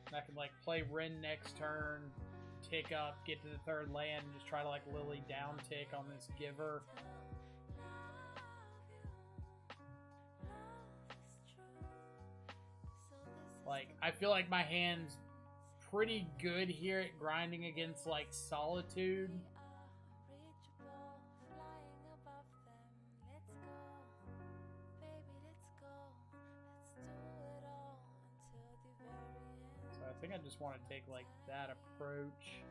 And I can like play Ren next turn, tick up, get to the 3rd land, and just try to like Lily down tick on this Giver. Like, I feel like my hand's pretty good here at grinding against like Solitude. So I think I just want to take like that approach.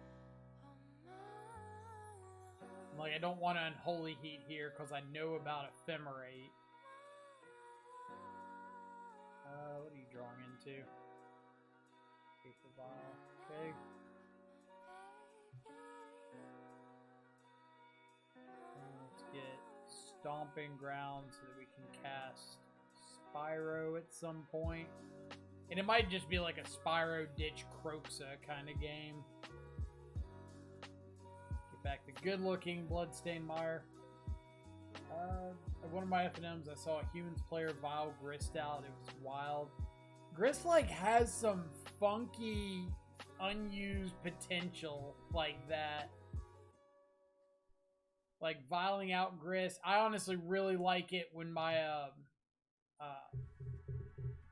Like, I don't want to Unholy Heat here because I know about Ephemerate. What are you drawing into? Okay. Let's get Stomping Ground so that we can cast Spyro at some point. And it might just be like a Spyro Ditch Croxa kind of game. Get back the good-looking Bloodstained Mire. One of my FNMs, I saw a Humans player Vile Grist out. It was wild. Grist like has some funky, unused potential like that. Like viling out Grist. I honestly really like it when my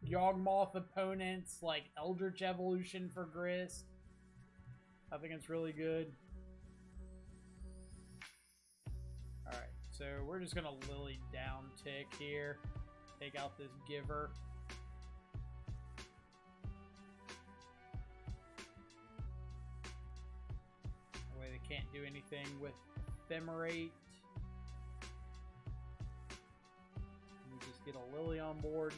Yawgmoth opponents like Eldritch Evolution for Grist. I think it's really good. Alright, so we're just gonna Lily down tick here. Take out this Giver. That way they can't do anything with Ephemerate. We just get a Lily on board.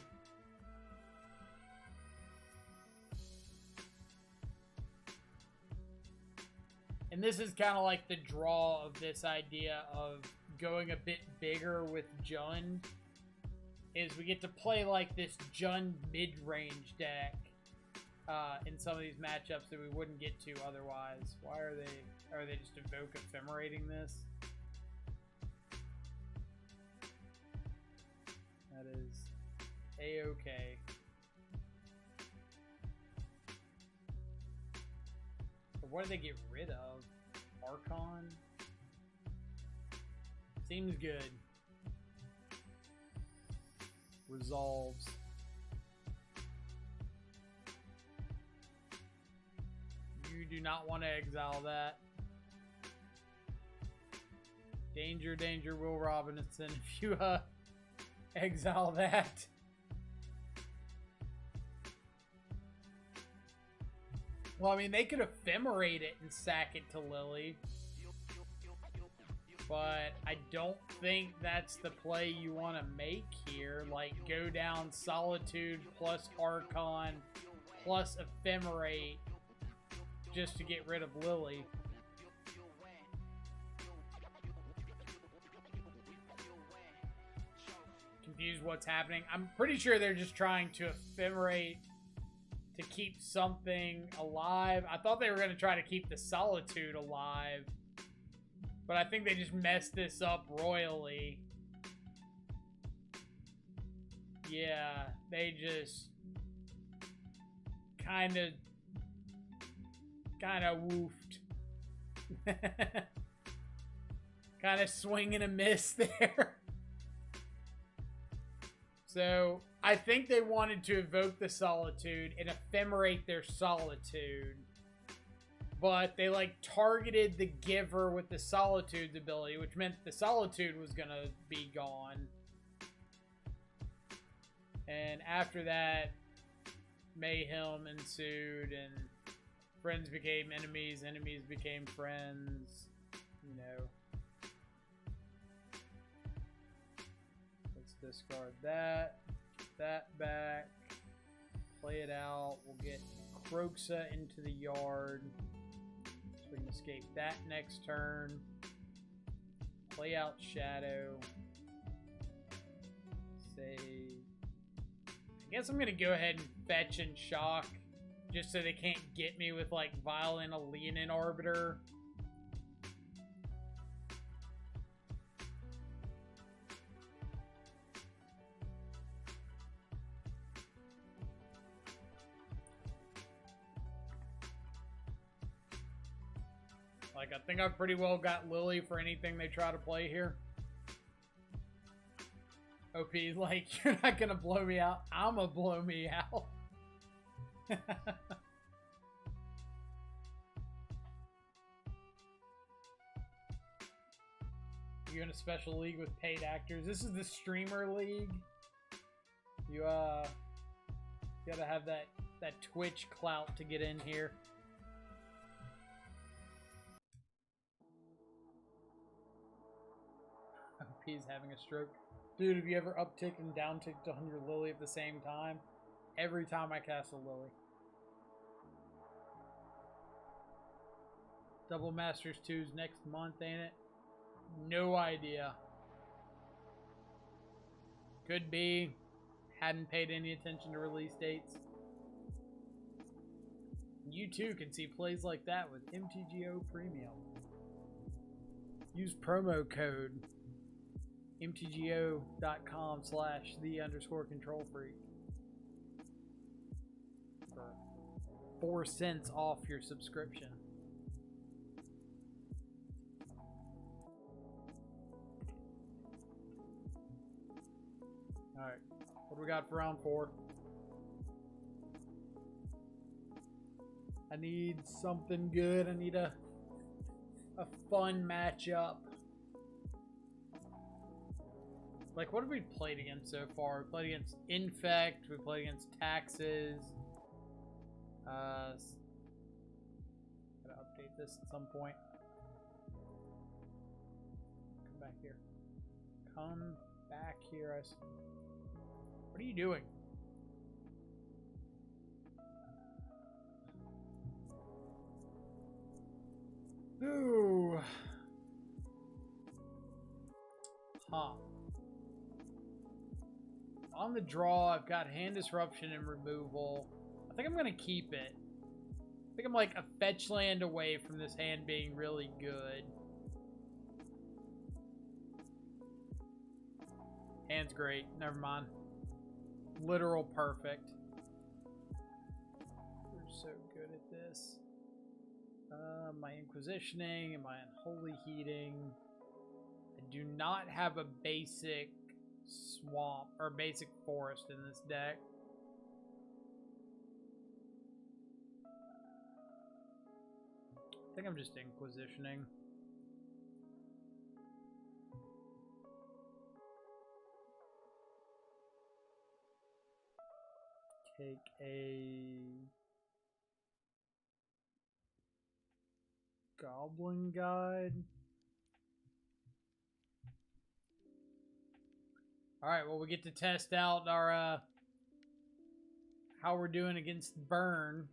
And this is kind of like the draw of this idea of going a bit bigger with Jund. Is we get to play like this Jund mid-range deck in some of these matchups that we wouldn't get to otherwise. Why are they just Evoke Ephemerating this? That is A-okay. What do they get rid of? Archon? Seems good. Resolves. You do not want to exile that. Danger, danger, Will Robinson, if you exile that. Well, I mean, they could Ephemerate it and sack it to Lily. But I don't think that's the play you want to make here. Like, go down Solitude plus Archon plus Ephemerate just to get rid of Lily. Confused what's happening. I'm pretty sure they're just trying to Ephemerate to keep something alive. I thought they were going to try to keep the Solitude alive. But I think they just messed this up royally. yeah, they just kind of woofed. Kind of swing and a miss there. So I think they wanted to evoke the Solitude and ephemerate their Solitude. But they like targeted the Giver with the Solitude's ability, which meant the Solitude was going to be gone. And after that, mayhem ensued and friends became enemies, enemies became friends, you know. Let's discard that back, play it out. We'll get Kroxa into the yard so we can escape that next turn. Play out Shadow. Save. I guess I'm gonna go ahead and fetch and shock just so they can't get me with like Violent Leonin Arbiter. Like, I think I've pretty well got Lily for anything they try to play here. OP, like, you're not gonna blow me out. I'ma blow me out. You in a special league with paid actors? This is the streamer league. You gotta have that Twitch clout to get in here. OP's having a stroke. Dude, have you ever upticked and downticked on your Lily at the same time? Every time I cast a Lily. Double Masters 2's next month, ain't it? No idea. Could be. Hadn't paid any attention to release dates. You too can see plays like that with MTGO Premium. Use promo code mtgo.com/the_control freak for 4 cents off your subscription. Alright, what do we got for round 4? I need something good. I need a fun matchup. Like, what have we played against so far? We played against Infect. We played against Taxes. Gotta update this at some point. Come back here. Come back here. What are you doing? Ooh. Huh. On the draw, I've got Hand Disruption and Removal. I think I'm going to keep it. I think I'm like a fetch land away from this hand being really good. Hand's great. Never mind. Literal perfect. We're so good at this. My Inquisitioning and my Unholy Heating. I do not have a basic swamp or basic forest in this deck. I think I'm just Inquisitioning. Take a Goblin Guide. Alright, well, we get to test out our, how we're doing against Burn.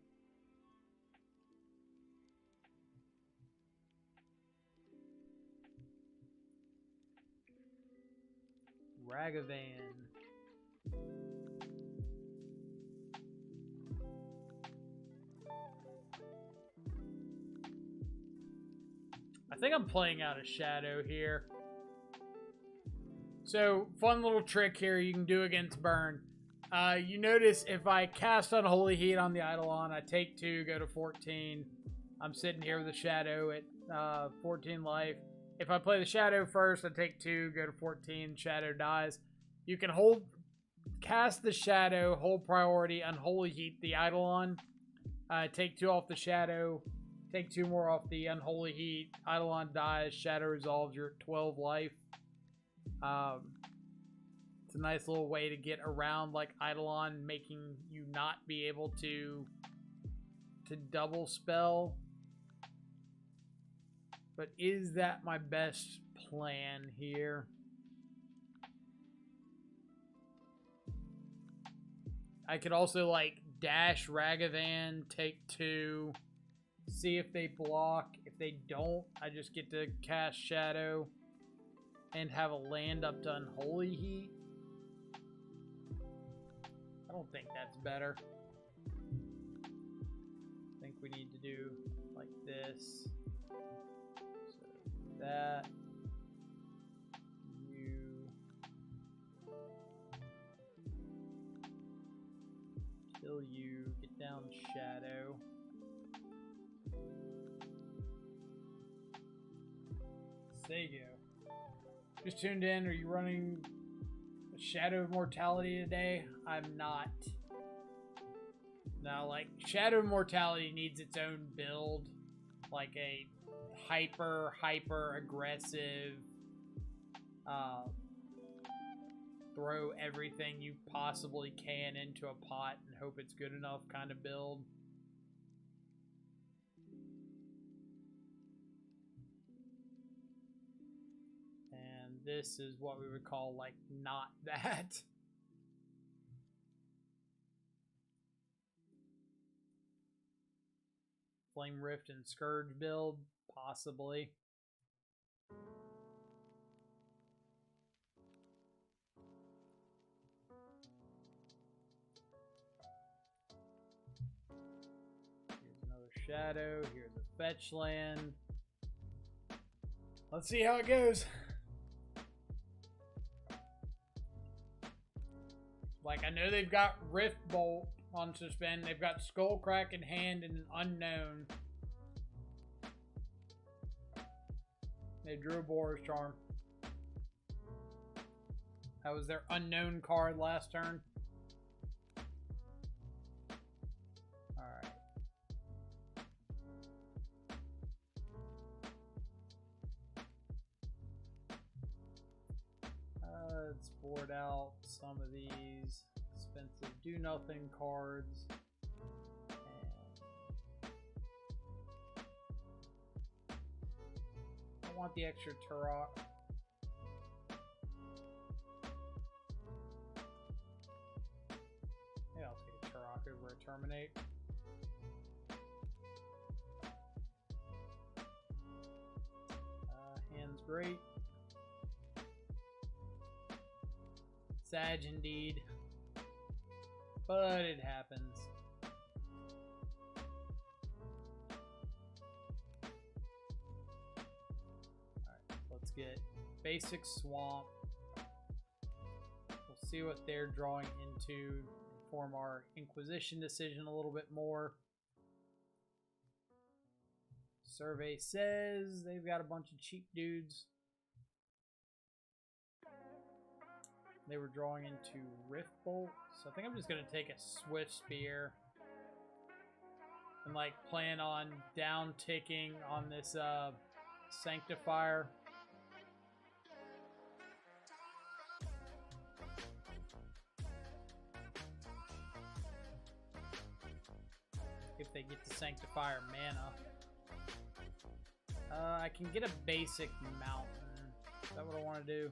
Ragavan. I think I'm playing out a Shadow here. So, fun little trick here you can do against burn. You notice if I cast Unholy Heat on the Eidolon, I take 2, go to 14. I'm sitting here with a Shadow at 14 life. If I play the Shadow first, I take 2, go to 14, Shadow dies. You can cast the Shadow, hold priority, Unholy Heat the Eidolon. Take 2 off the Shadow, take 2 more off the Unholy Heat. Eidolon dies, Shadow resolves, you're at 12 life. It's a nice little way to get around like Eidolon, making you not be able to double spell. But is that my best plan here? I could also like dash Ragavan, take 2, see if they block. If they don't, I just get to cast Shadow and have a land up to Unholy Heat. I don't think that's better. I think we need to do like this. So that. You. Kill you. Get down Shadow. Sego. Just tuned in. Are you running Shadow of Mortality today? I'm not. Now, like, Shadow of Mortality needs its own build. Like a hyper aggressive, throw everything you possibly can into a pot and hope it's good enough kind of build. This is what we would call, like, not that. Flame Rift and Scourge build, possibly. Here's another Shadow. Here's a fetch land. Let's see how it goes. Like, I know they've got Rift Bolt on suspend. They've got Skullcrack in hand and an Unknown. They drew a Boar's Charm. That was their Unknown card last turn. Alright. Let's board out some of these expensive do-nothing cards. I want the extra Turok. Yeah, I'll take a Turok over a Terminate. Hand's great. Sad indeed. But it happens. Alright, let's get basic Swamp. We'll see what they're drawing into, inform our Inquisition decision a little bit more. Survey says they've got a bunch of cheap dudes. They were drawing into Rift Bolt, so I think I'm just going to take a Swift Spear and like plan on down ticking on this Sanctifier. If they get the Sanctifier mana. I can get a basic Mountain. Is that what I want to do?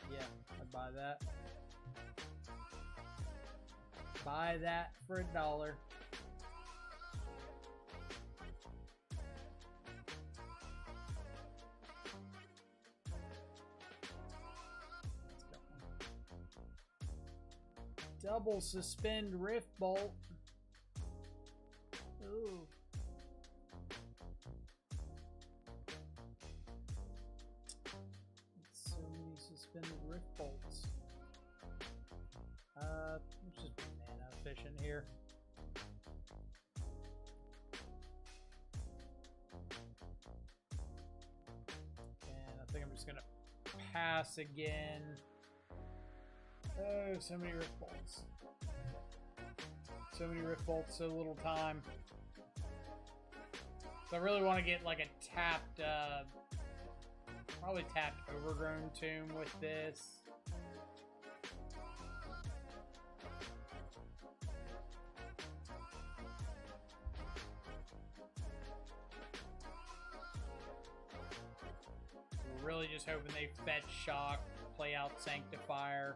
Yeah, I'd buy that. Buy that for $1. Double suspend Rift Bolt. Ooh. efficient here. And I think I'm just gonna pass again. Oh, so many Rift Bolts. So many Rift Bolts, so little time. So I really want to get like a tapped, probably tapped Overgrown Tomb with this. We're really just hoping they fetch Shock, play out Sanctifier.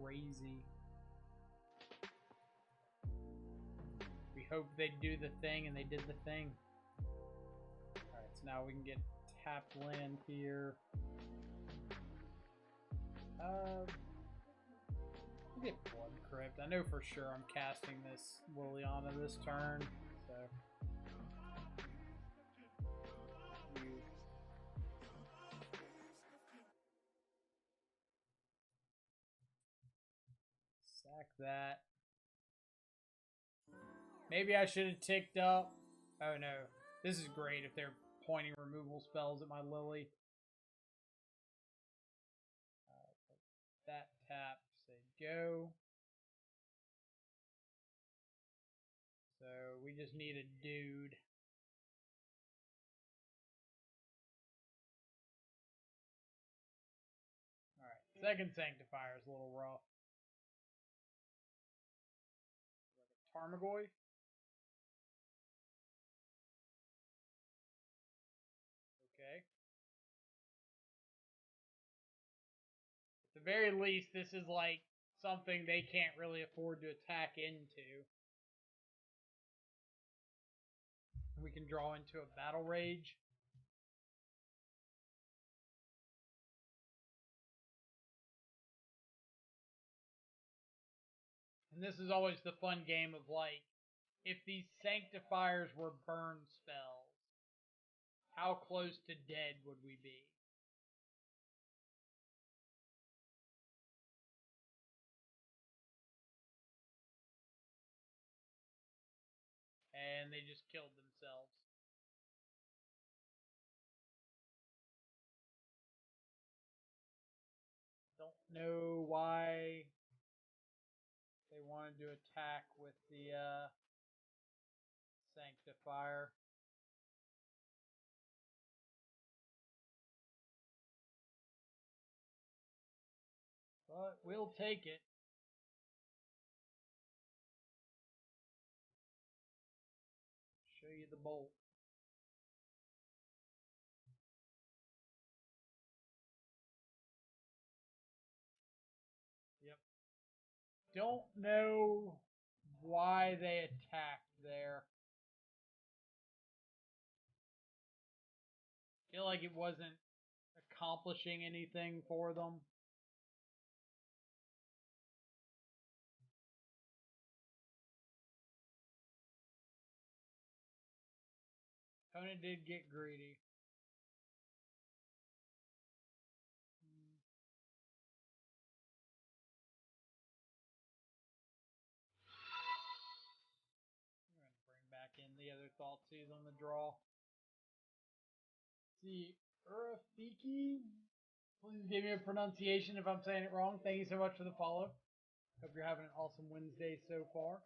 Crazy. We hoped they'd do the thing, and they did the thing. Alright, so now we can get tapped land here. We'll get Blood Crypt. I know for sure I'm casting this Liliana this turn, so. Sack that. Maybe I should have ticked up. Oh no. This is great if they're pointing removal spells at my Lily. That tap, say go. So we just need a dude. Alright, second Sanctifier is a little rough. Tarmogoyf. Okay. At the very least, this is like something they can't really afford to attack into. We can draw into a Battle Rage. And this is always the fun game of like, if these Sanctifiers were burn spells, how close to dead would we be? And they just killed themselves. Don't know why they wanted to attack with the Sanctifier. But we'll take it. Show you the bolt. Yep. Don't know why they attacked there. Feel like it wasn't accomplishing anything for them. Opponent did get greedy. I'm going to bring back in the other Thoughtseize on the draw. Let's see, Urafiki. Please give me a pronunciation if I'm saying it wrong. Thank you so much for the follow. Hope you're having an awesome Wednesday so far.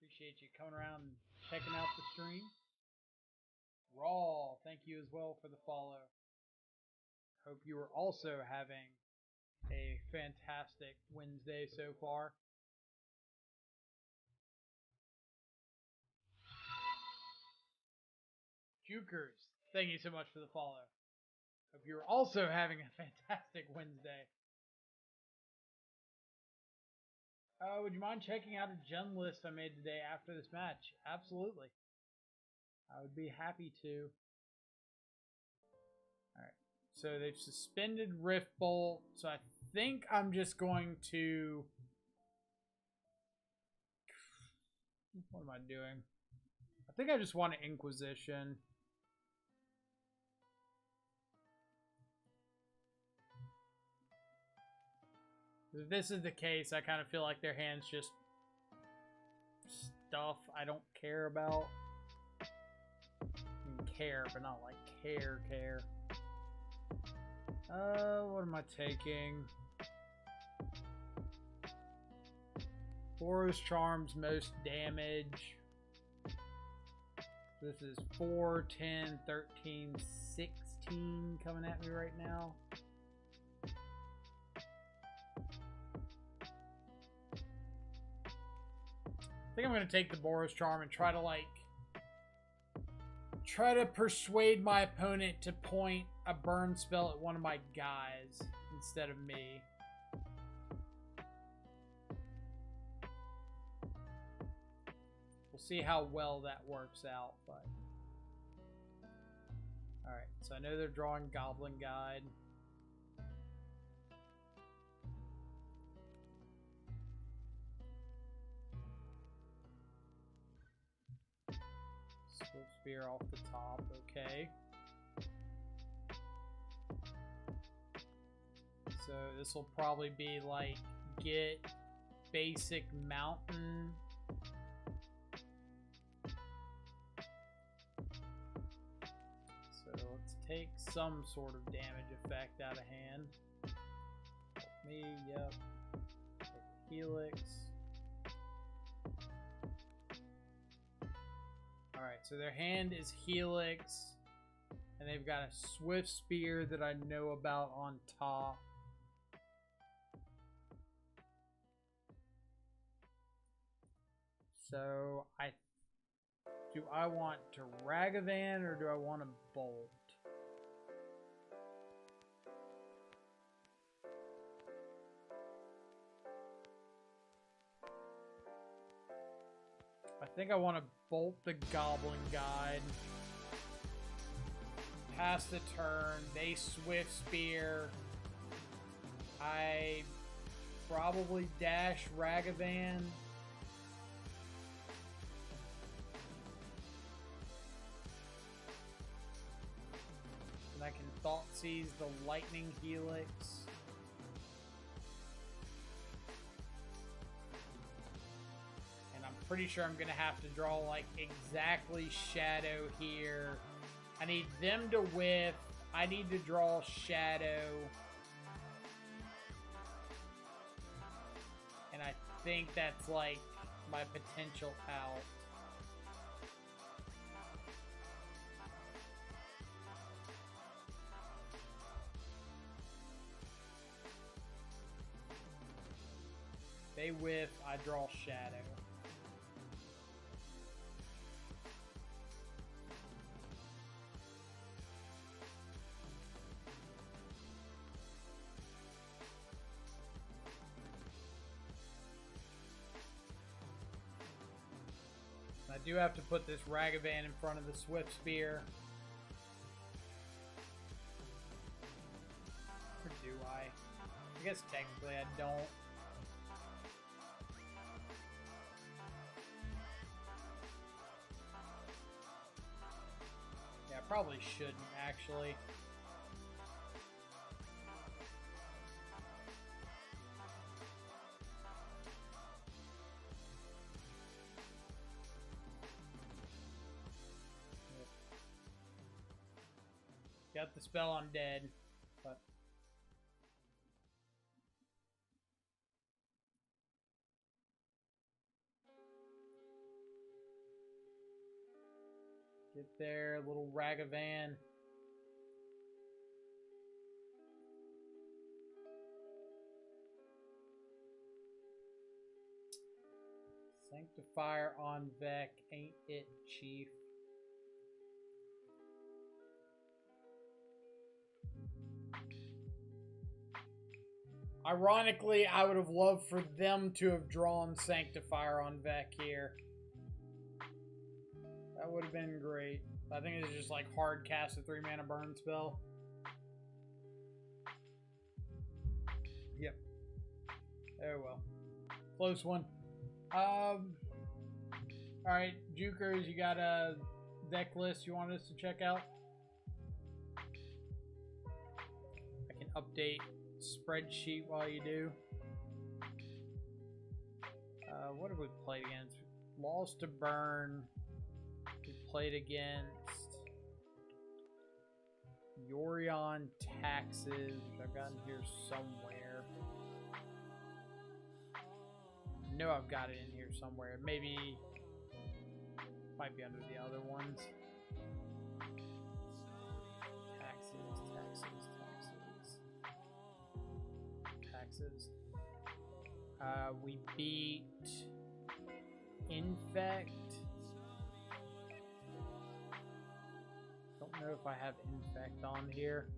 Appreciate you coming around and checking out the stream. Raw, thank you as well for the follow. Hope you are also having a fantastic Wednesday so far. Jukers, thank you so much for the follow. Hope you're also having a fantastic Wednesday. Would you mind checking out a gen list I made today after this match? Absolutely. I would be happy to. Alright. So they've suspended Rift Bolt. So I think I'm just going to... What am I doing? I think I just want an Inquisition. If this is the case, I kind of feel like their hand's just stuff I don't care about. I mean, care, but not like care. What am I taking? Boros Charms, most damage. This is 4, 10, 13, 16 coming at me right now. I think I'm going to take the Boros Charm and try to persuade my opponent to point a burn spell at one of my guys instead of me. We'll see how well that works out, but alright, so I know they're drawing Goblin Guide. Swift Spear off the top, okay. So this will probably be like get basic mountain. So let's take some sort of damage effect out of hand. Help me, yep. Take the Helix. Alright, so their hand is Helix. And they've got a Swift Spear that I know about on top. So, do I want to Ragavan or do I want to Bolt? I think I want to Bolt the Goblin Guide. Pass the turn. They Swift Spear. I probably dash Ragavan. I can Thought Seize the Lightning Helix. And I'm pretty sure I'm going to have to draw like exactly Shadow here. I need them to whiff. I need to draw Shadow. And I think that's like my potential out. They whiff, I draw Shadow. I do have to put this Ragavan in front of the Swift Spear. Or do I? I guess technically I don't. Probably shouldn't, actually. Got the spell, I'm dead. But get there, little Ragavan. Sanctifier on Vec, ain't it, Chief? Ironically, I would have loved for them to have drawn Sanctifier on Vec here. That would have been great. I think it's just like hard cast a 3-mana burn spell. Yep. Oh well. Close one. Alright, Jukers, you got a deck list you want us to check out? I can update spreadsheet while you do. What have we played against? Laws to Burn. We played against Yorion Taxes, which I've gotten here somewhere. I know I've got it in here somewhere. Maybe might be under the other ones. Taxes. We beat Infect. Don't know if I have Infect on here.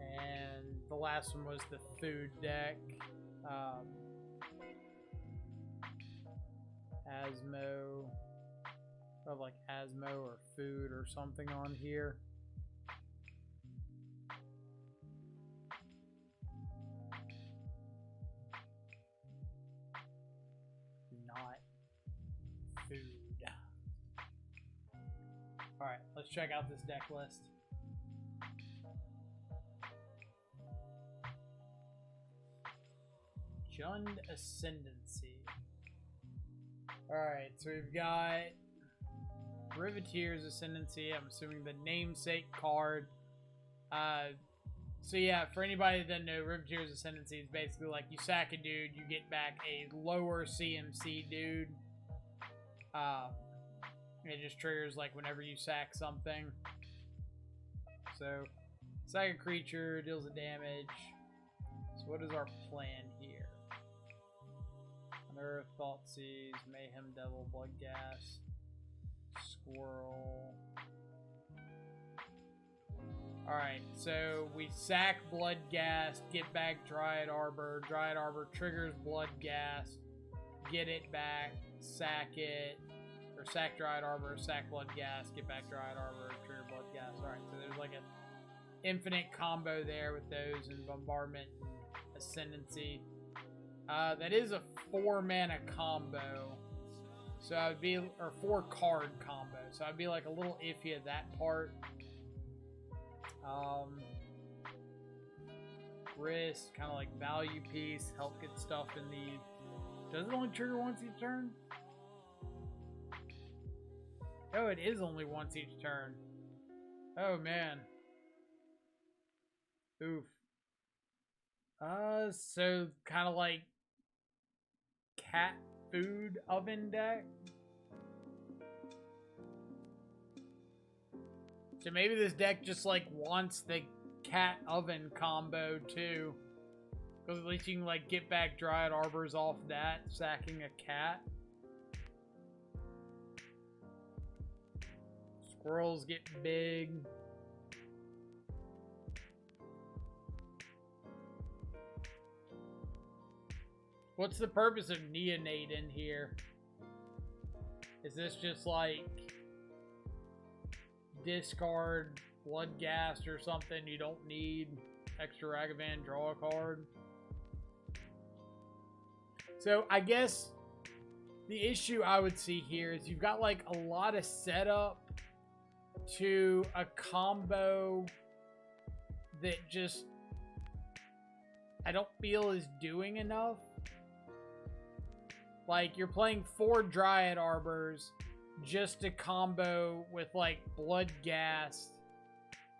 And the last one was the food deck. Asmo. I have like Asmo or food or something on here. Not food. Alright, let's check out this deck list. Jund Ascendancy. Alright, so we've got Riveteer's Ascendancy. I'm assuming the namesake card. So yeah, for anybody that doesn't know, Riveteer's Ascendancy is basically like you sack a dude, you get back a lower CMC dude. It just triggers like whenever you sack something. So, sack a creature, deals a damage. So what is our plan here? Unearth, Thoughtseize, Mayhem Devil, Bloodghast, Squirrel. Alright, so we sack Bloodghast, get back Dryad Arbor. Dryad Arbor triggers Bloodghast, get it back, sack it, or sack Dryad Arbor, sack Bloodghast, get back Dryad Arbor, trigger Bloodghast. Alright, so there's like an infinite combo there with those, and Bombardment and Ascendancy. That is a 4-mana combo. So I would be, or 4-card combo. So I'd be like a little iffy at that part. Grist, kind of like value piece, help get stuff in the... Does it only trigger once each turn? Oh, it is only once each turn. Oh, man. Oof. So kind of like cat food oven deck. So maybe this deck just like wants the cat oven combo too. Because at least you can like get back Dryad Arbors off that, sacking a cat. Squirrels get big. What's the purpose of Neonate in here? Is this just like discard Bloodghast or something? You don't need extra Ragavan, draw a card. So I guess the issue I would see here is you've got like a lot of setup to a combo that just I don't feel is doing enough. Like, you're playing 4 Dryad Arbors just to combo with, like, Bloodghast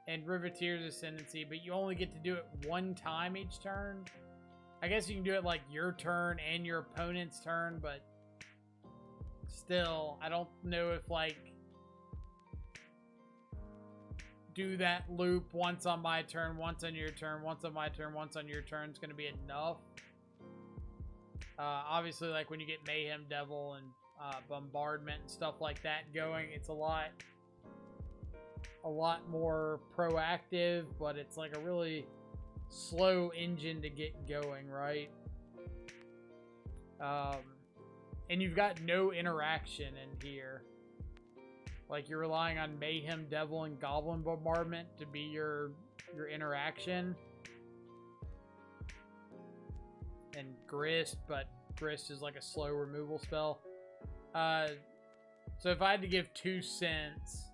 and Riveteer's Ascendancy, but you only get to do it 1 time each turn. I guess you can do it, like, your turn and your opponent's turn, but still, I don't know if, like, do that loop once on my turn, once on your turn, once on my turn, once on your turn is going to be enough. Obviously, like when you get Mayhem Devil and Bombardment and stuff like that going, it's a lot more proactive, but it's like a really slow engine to get going, right? And you've got no interaction in here. Like you're relying on Mayhem Devil and Goblin Bombardment to be your interaction. And Grist, but Grist is like a slow removal spell. So if I had to give 2 cents,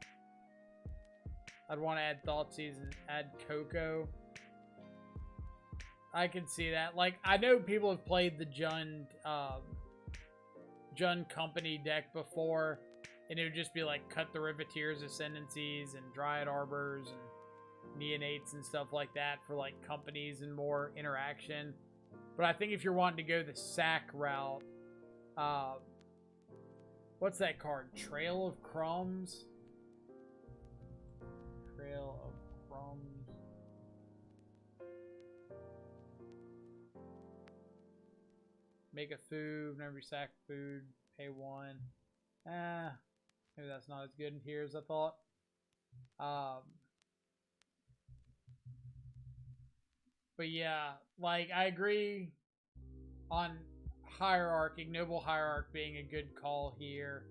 I'd want to add Thoughtseize and add Coco. I can see that. Like, I know people have played the Jund Company deck before, and it would just be like cut the Riveteers, Ascendancies, and Dryad Arbors, and Neonates and stuff like that for like companies and more interaction. But I think if you're wanting to go the sack route, what's that card? Trail of Crumbs? Trail of Crumbs. Make a food, whenever you sack food, pay 1. Maybe that's not as good in here as I thought. But yeah, like, I agree on Hierarch, Ignoble Hierarch being a good call here.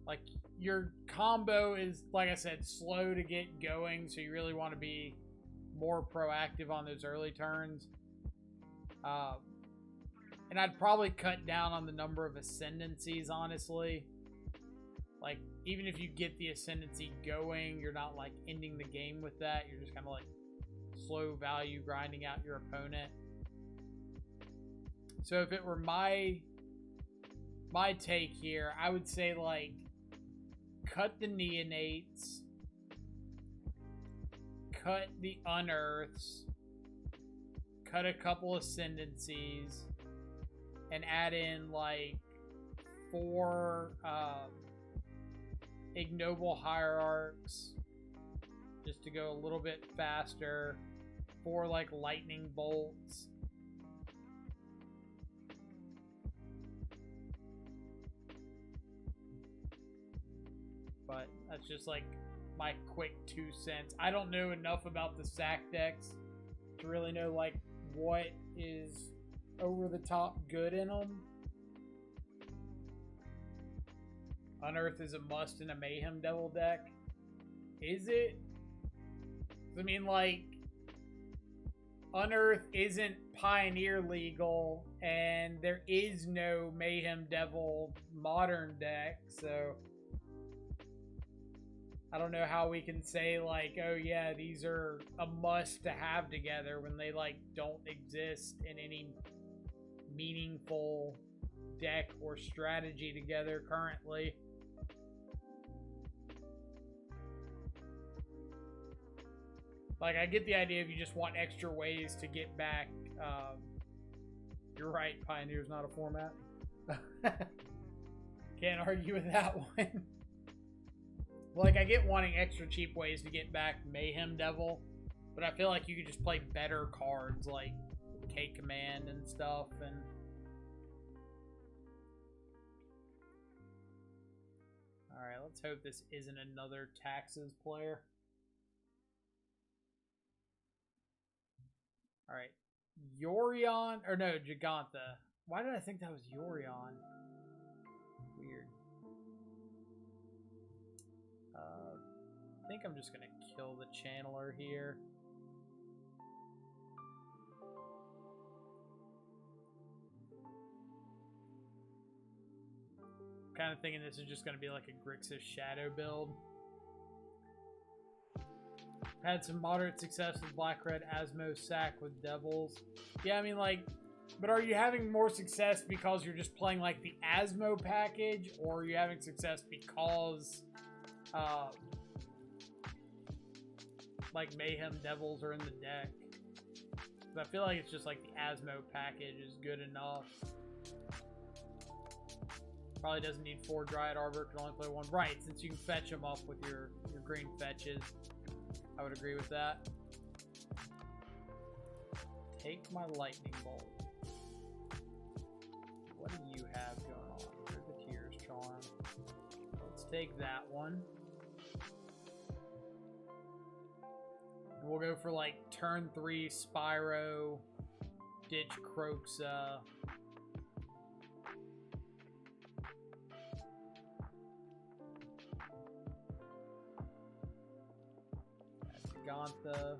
Like, your combo is, like I said, slow to get going, so you really want to be more proactive on those early turns. And I'd probably cut down on the number of Ascendancies, honestly. Like, even if you get the Ascendancy going, you're not, like, ending the game with that. You're just kind of, like, slow value grinding out your opponent. So if it were my take here, I would say, like, cut the Neonates, cut the Unearths, cut a couple Ascendancies, and add in, like, 4 Ignoble Hierarchs, just to go a little bit faster, 4, like, Lightning Bolts. But that's just, like, my quick 2 cents. I don't know enough about the sack decks to really know, like, what is over the top good in them. Unearth is a must in a Mayhem Devil deck. Is it? I mean, like, Unearth isn't Pioneer legal, and there is no Mayhem Devil modern deck, so I don't know how we can say, like, oh yeah, these are a must to have together when they, like, don't exist in any meaningful deck or strategy together currently. Like, I get the idea if you just want extra ways to get back. You're right, Pioneer's not a format. Can't argue with that one. Like, I get wanting extra cheap ways to get back Mayhem Devil, but I feel like you could just play better cards like K-Command and stuff. And alright, let's hope this isn't another Taxes player. Alright, Yorion, or no, Giganta. Why did I think that was Yorion? Weird. I think I'm just going to kill the Channeler here. Kind of thinking this is just going to be like a Grixis Shadow build. Had some moderate success with Black-Red Asmo sack with Devils. Yeah, I mean, like, but are you having more success because you're just playing, like, the Asmo package, or are you having success because, like, Mayhem Devils are in the deck? Because I feel like it's just, like, the Asmo package is good enough. Probably doesn't need 4 Dryad Arbor, can only play 1. Right, since you can fetch them up with your green fetches. I would agree with that. Take my Lightning Bolt. What do you have going on? Riveteer's Charm. Let's take that one. And we'll go for, like, turn 3 Spyro, ditch Croxa. Giganta.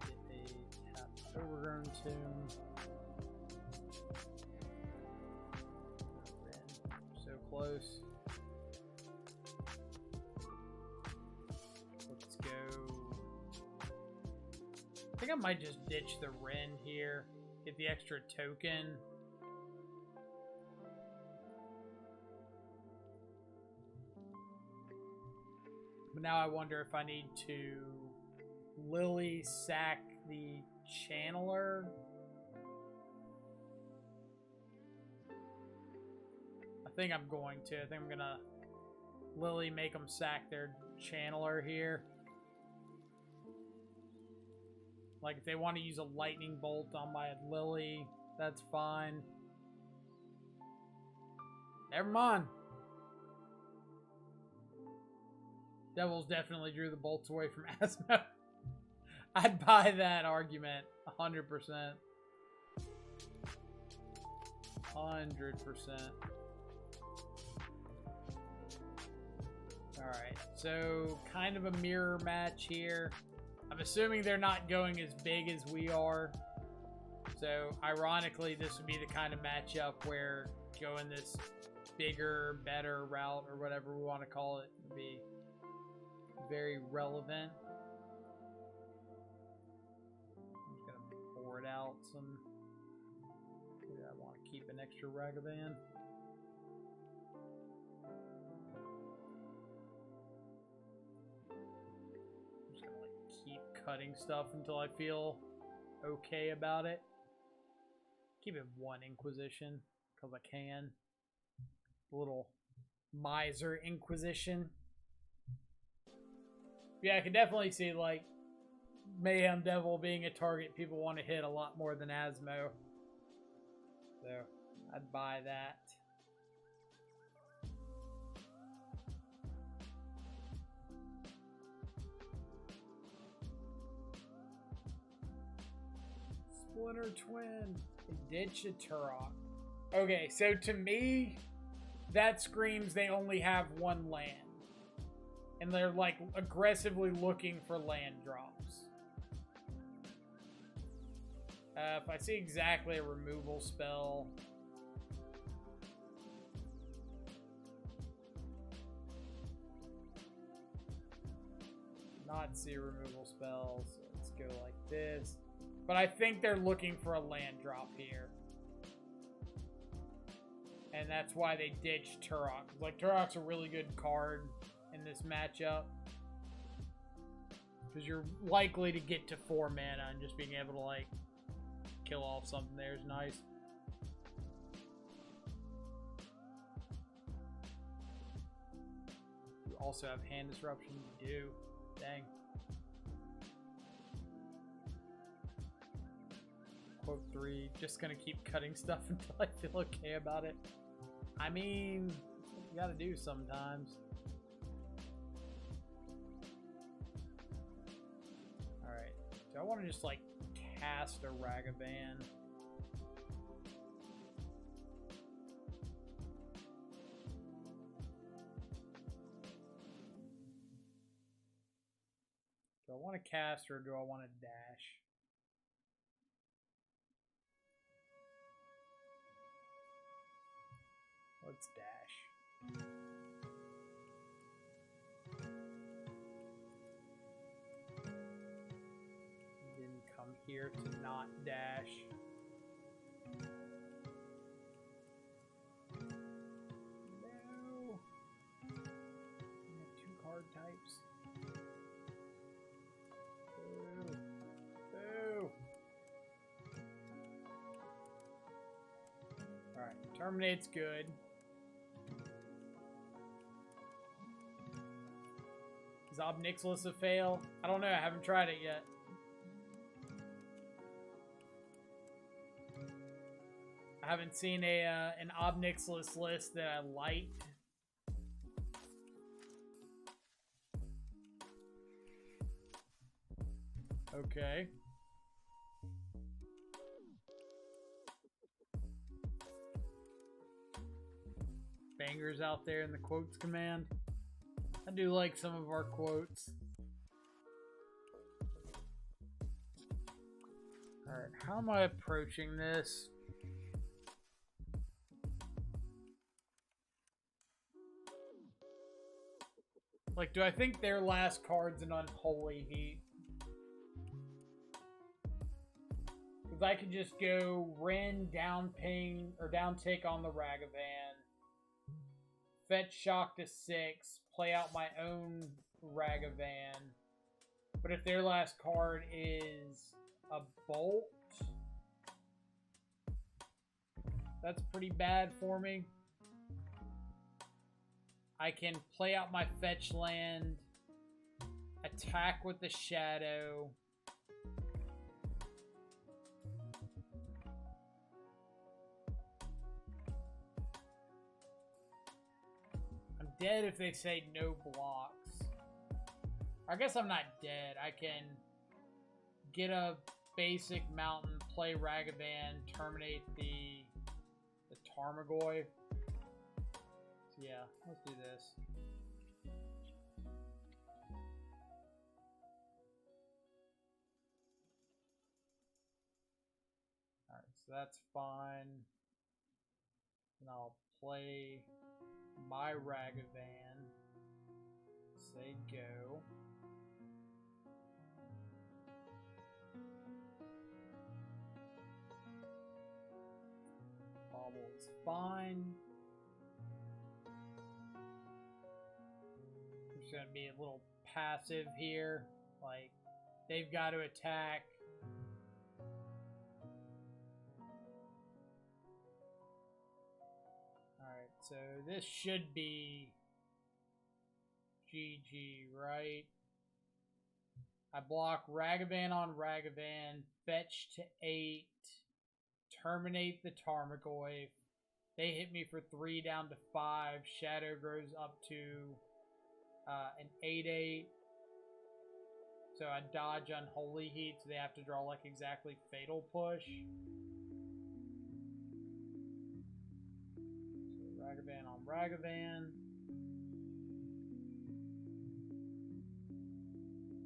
Get a tapped Overgrown Tomb. close. Let's go. I think I might just ditch the Ren here. Get the extra token. But now I wonder if I need to Lily sack the Channeler. I think I'm going to. I think I'm gonna Lily make them sack their Channeler here. Like, if they want to use a lightning bolt on my Lily, that's fine. Never mind. Devils definitely drew the bolts away from Asmo. I'd buy that argument 100%. 100%. Alright, so kind of a mirror match here. I'm assuming they're not going as big as we are. So, ironically, this would be the kind of matchup where going this bigger, better route, or whatever we want to call it, would be very relevant. I'm just going to board out some. Maybe I want to keep an extra Ragavan. Cutting stuff until I feel okay about it. Keep it one Inquisition because I can. A little miser Inquisition. Yeah, I can definitely see like Mayhem Devil being a target people want to hit a lot more than Asmo. So I'd buy that. Splinter Twin. Ditch a Turok. Okay, so to me, that screams they only have one land. And they're like aggressively looking for land drops. If I see exactly a removal spell. Not see a removal spell, so let's go like this. But I think they're looking for a land drop here. And that's why they ditched Turok. Like, Turok's a really good card in this matchup. Because you're likely to get to 4 mana and just being able to, like, kill off something there is nice. You also have hand disruption. You do. Dang. Quote 3, just gonna keep cutting stuff until I feel okay about it. I mean, that's what you gotta do sometimes. Alright, so I want to just like cast a Ragavan. Do I want to cast or do I want to dash? Let's dash. Didn't come here to not dash. No. I have 2 card types. Boo. Boo. Alright, terminate's good. Is Obnixilis a fail? I don't know. I haven't tried it yet. I haven't seen an Obnixilis list that I liked. Okay. Bangers out there in the quotes command. I do like some of our quotes. Alright, how am I approaching this? Like, do I think their last card's an Unholy Heat? Because I could just go Ren, down ping, or down tick on the Ragavan, fetch shock to 6, play out my own Ragavan. But if their last card is a Bolt, that's pretty bad for me. I can play out my fetch land, attack with the Shadow. I'm dead if they say no blocks. I guess I'm not dead. I can get a basic mountain, play Ragavan, terminate the Tarmogoyf. Yeah, let's do this. Alright, so that's fine. And I'll play my Ragavan. Say go. Bobble is fine. Gonna be a little passive here. Like, they've got to attack. Alright, so this should be GG, right? I block Ragavan on Ragavan, fetch to 8, terminate the Tarmogoyf. They hit me for 3 down to 5. Shadow grows up to an 8/8. So I dodge Unholy Heat, so they have to draw like exactly Fatal Push. So Ragavan on Ragavan.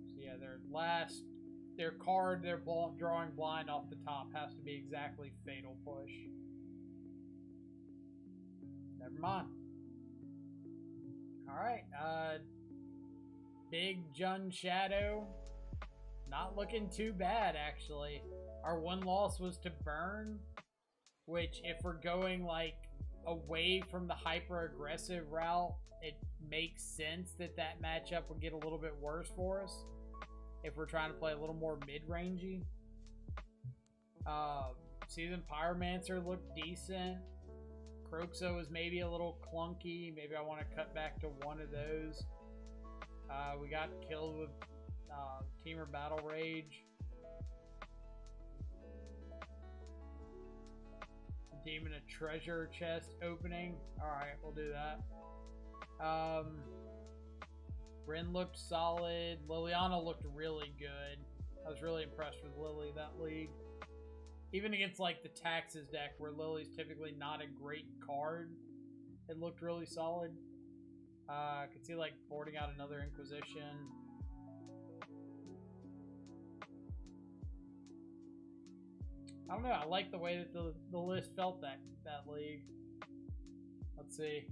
So yeah, their card they're drawing blind off the top has to be exactly Fatal Push. Never mind. Alright, Big Jun Shadow. Not looking too bad, actually. Our one loss was to Burn, which, if we're going, like, away from the hyper-aggressive route, it makes sense that that matchup would get a little bit worse for us if we're trying to play a little more mid-rangey. Seasoned Pyromancer looked decent. Croxo is maybe a little clunky. Maybe I want to cut back to one of those. We got killed with Teamer Battle Rage. Demon a treasure chest opening. Alright, we'll do that. Rin looked solid. Liliana looked really good. I was really impressed with Lily that league. Even against, like, the Taxes deck, where Lily's typically not a great card, it looked really solid. I could see, like, boarding out another Inquisition. I don't know, I like the way that the list felt that league. Let's see.